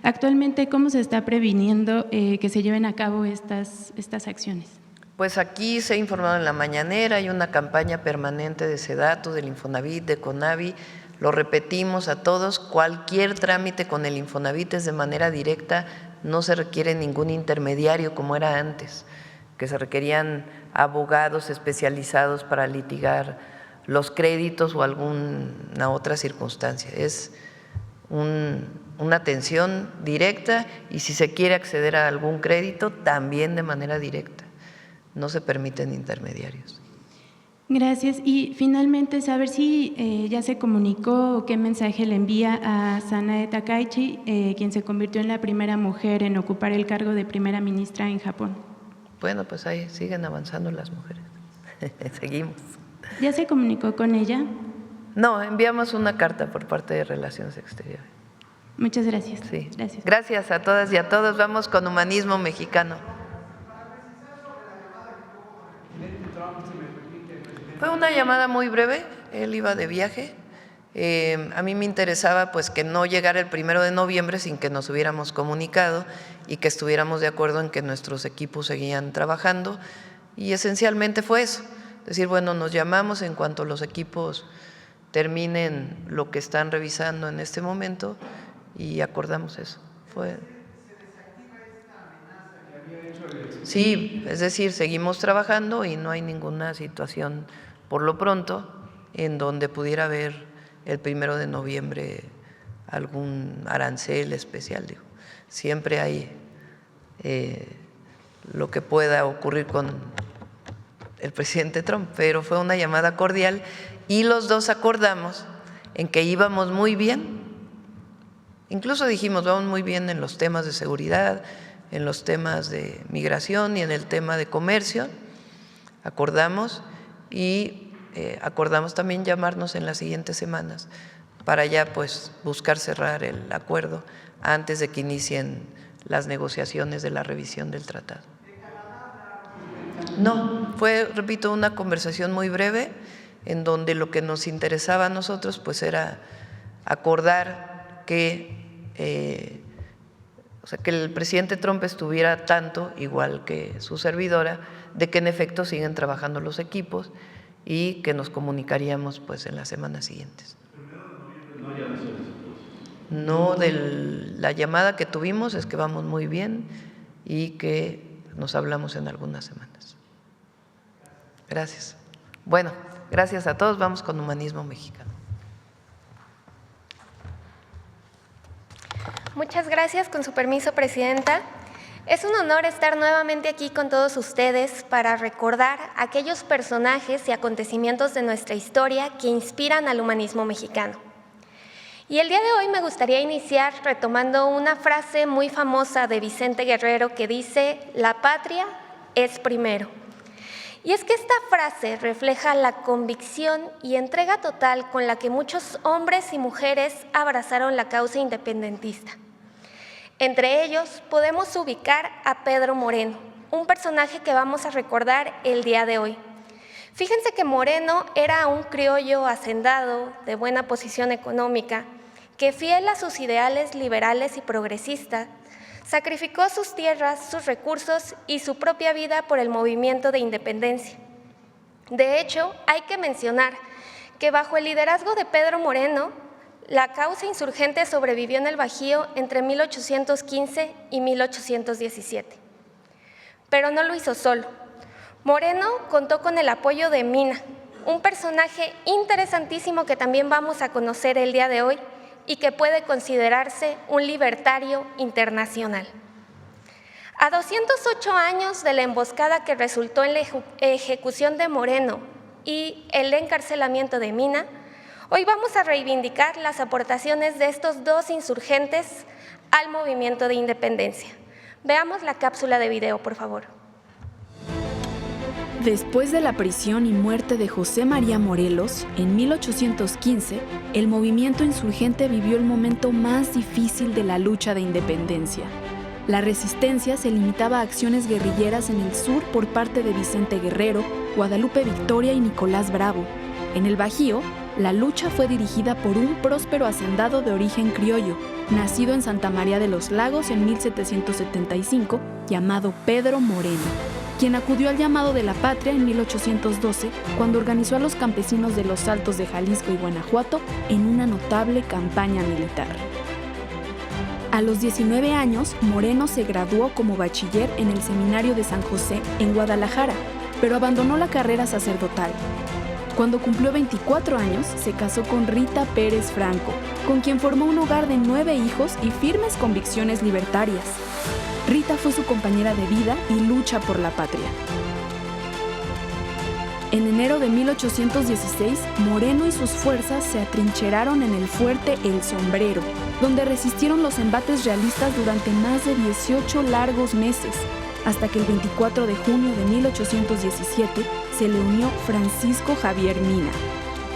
Actualmente, ¿cómo se está previniendo que se lleven a cabo estas acciones? Pues aquí se ha informado en la mañanera, hay una campaña permanente de SEDATU, del Infonavit, de CONAVI, lo repetimos a todos, cualquier trámite con el Infonavit es de manera directa, no se requiere ningún intermediario como era antes, que se requerían abogados especializados para litigar los créditos o alguna otra circunstancia. Es una atención directa y si se quiere acceder a algún crédito, también de manera directa. No se permiten intermediarios. Gracias. Y finalmente, saber si ya se comunicó o qué mensaje le envía a Sanae Takaichi, quien se convirtió en la primera mujer en ocupar el cargo de primera ministra en Japón. Bueno, pues ahí siguen avanzando las mujeres. Seguimos. ¿Ya se comunicó con ella? No, enviamos una carta por parte de Relaciones Exteriores. Muchas gracias. Sí. Gracias. Gracias a todas y a todos. Vamos con humanismo mexicano. Fue una llamada muy breve, él iba de viaje. A mí me interesaba pues que no llegara el 1 de noviembre sin que nos hubiéramos comunicado y que estuviéramos de acuerdo en que nuestros equipos seguían trabajando y esencialmente fue eso. Es decir, bueno, nos llamamos en cuanto los equipos terminen lo que están revisando en este momento y acordamos eso. Sí, es decir, seguimos trabajando y no hay ninguna situación por lo pronto en donde pudiera haber el 1 de noviembre algún arancel especial. Digo, siempre hay lo que pueda ocurrir con el presidente Trump, pero fue una llamada cordial y los dos acordamos en que íbamos muy bien. Incluso dijimos, vamos muy bien en los temas de seguridad, en los temas de migración y en el tema de comercio. Acordamos y acordamos también llamarnos en las siguientes semanas para ya pues buscar cerrar el acuerdo antes de que inicien las negociaciones de la revisión del tratado. No, fue, repito, una conversación muy breve en donde lo que nos interesaba a nosotros pues era acordar que que el presidente Trump estuviera tanto, igual que su servidora, de que en efecto siguen trabajando los equipos y que nos comunicaríamos pues en las semanas siguientes. No, de la llamada que tuvimos es que vamos muy bien y que nos hablamos en algunas semanas. Gracias. Bueno, gracias a todos. Vamos con Humanismo Mexicano. Muchas gracias, con su permiso, Presidenta. Es un honor estar nuevamente aquí con todos ustedes para recordar aquellos personajes y acontecimientos de nuestra historia que inspiran al humanismo mexicano. Y el día de hoy me gustaría iniciar retomando una frase muy famosa de Vicente Guerrero que dice: la patria es primero. Y es que esta frase refleja la convicción y entrega total con la que muchos hombres y mujeres abrazaron la causa independentista. Entre ellos podemos ubicar a Pedro Moreno, un personaje que vamos a recordar el día de hoy. Fíjense que Moreno era un criollo hacendado de buena posición económica que, fiel a sus ideales liberales y progresistas, sacrificó sus tierras, sus recursos y su propia vida por el movimiento de independencia. De hecho, hay que mencionar que bajo el liderazgo de Pedro Moreno, la causa insurgente sobrevivió en el Bajío entre 1815 y 1817. Pero no lo hizo solo. Moreno contó con el apoyo de Mina, un personaje interesantísimo que también vamos a conocer el día de hoy y que puede considerarse un libertario internacional. A 208 años de la emboscada que resultó en la ejecución de Moreno y el encarcelamiento de Mina, hoy vamos a reivindicar las aportaciones de estos dos insurgentes al movimiento de independencia. Veamos la cápsula de video, por favor. Después de la prisión y muerte de José María Morelos, en 1815, el movimiento insurgente vivió el momento más difícil de la lucha de independencia. La resistencia se limitaba a acciones guerrilleras en el sur por parte de Vicente Guerrero, Guadalupe Victoria y Nicolás Bravo. En el Bajío, la lucha fue dirigida por un próspero hacendado de origen criollo, nacido en Santa María de los Lagos en 1775, llamado Pedro Moreno, quien acudió al llamado de la patria en 1812, cuando organizó a los campesinos de los Altos de Jalisco y Guanajuato en una notable campaña militar. A los 19 años, Moreno se graduó como bachiller en el Seminario de San José, en Guadalajara, pero abandonó la carrera sacerdotal. Cuando cumplió 24 años, se casó con Rita Pérez Franco, con quien formó un hogar de 9 hijos y firmes convicciones libertarias. Rita fue su compañera de vida y lucha por la patria. En enero de 1816, Moreno y sus fuerzas se atrincheraron en el fuerte El Sombrero, donde resistieron los embates realistas durante más de 18 largos meses, hasta que el 24 de junio de 1817 se le unió Francisco Javier Mina,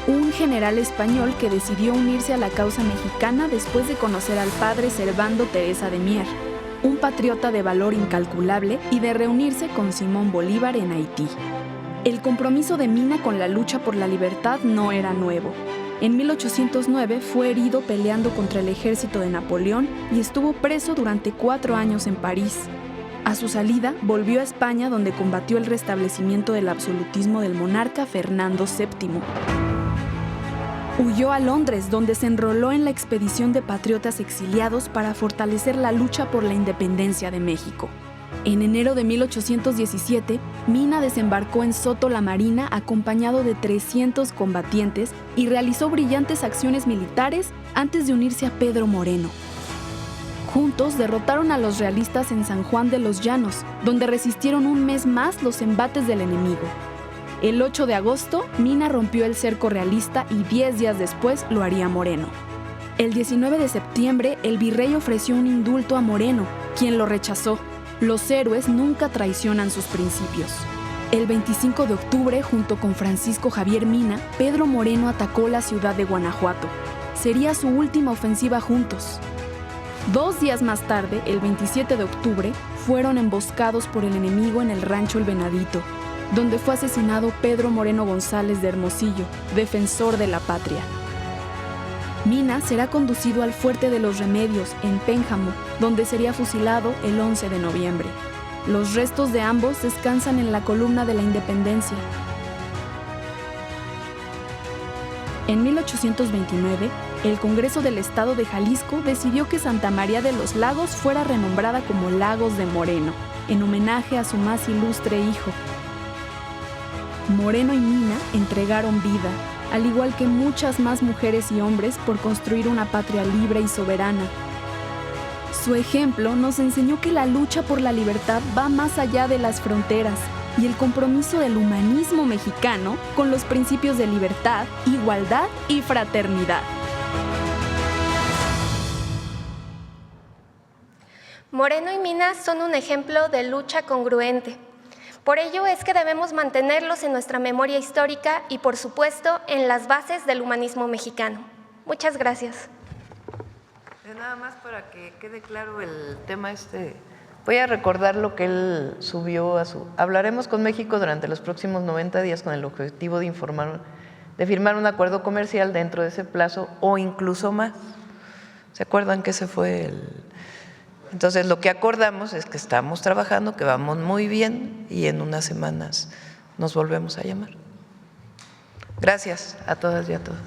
un general español que decidió unirse a la causa mexicana después de conocer al padre Servando Teresa de Mier, un patriota de valor incalculable, y de reunirse con Simón Bolívar en Haití. El compromiso de Mina con la lucha por la libertad no era nuevo. En 1809 fue herido peleando contra el ejército de Napoleón y estuvo preso durante 4 años en París. A su salida, volvió a España, donde combatió el restablecimiento del absolutismo del monarca Fernando VII. Huyó a Londres, donde se enroló en la expedición de patriotas exiliados para fortalecer la lucha por la independencia de México. En enero de 1817, Mina desembarcó en Soto la Marina acompañado de 300 combatientes y realizó brillantes acciones militares antes de unirse a Pedro Moreno. Juntos derrotaron a los realistas en San Juan de los Llanos, donde resistieron un mes más los embates del enemigo. El 8 de agosto, Mina rompió el cerco realista y 10 días después lo haría Moreno. El 19 de septiembre, el virrey ofreció un indulto a Moreno, quien lo rechazó. Los héroes nunca traicionan sus principios. El 25 de octubre, junto con Francisco Javier Mina, Pedro Moreno atacó la ciudad de Guanajuato. Sería su última ofensiva juntos. 2 días más tarde, el 27 de octubre, fueron emboscados por el enemigo en el rancho El Venadito, donde fue asesinado Pedro Moreno González de Hermosillo, defensor de la patria. Mina será conducido al Fuerte de los Remedios, en Pénjamo, donde sería fusilado el 11 de noviembre. Los restos de ambos descansan en la Columna de la Independencia. En 1829, el Congreso del Estado de Jalisco decidió que Santa María de los Lagos fuera renombrada como Lagos de Moreno, en homenaje a su más ilustre hijo. Moreno y Mina entregaron vida, al igual que muchas más mujeres y hombres, por construir una patria libre y soberana. Su ejemplo nos enseñó que la lucha por la libertad va más allá de las fronteras y el compromiso del humanismo mexicano con los principios de libertad, igualdad y fraternidad. Moreno y Mina son un ejemplo de lucha congruente. Por ello es que debemos mantenerlos en nuestra memoria histórica y, por supuesto, en las bases del humanismo mexicano. Muchas gracias. Nada más para que quede claro el tema voy a recordar lo que él subió a su… Hablaremos con México durante los próximos 90 días con el objetivo de firmar un acuerdo comercial dentro de ese plazo o incluso más. ¿Se acuerdan que ese fue el… Entonces, lo que acordamos es que estamos trabajando, que vamos muy bien y en unas semanas nos volvemos a llamar. Gracias a todas y a todos.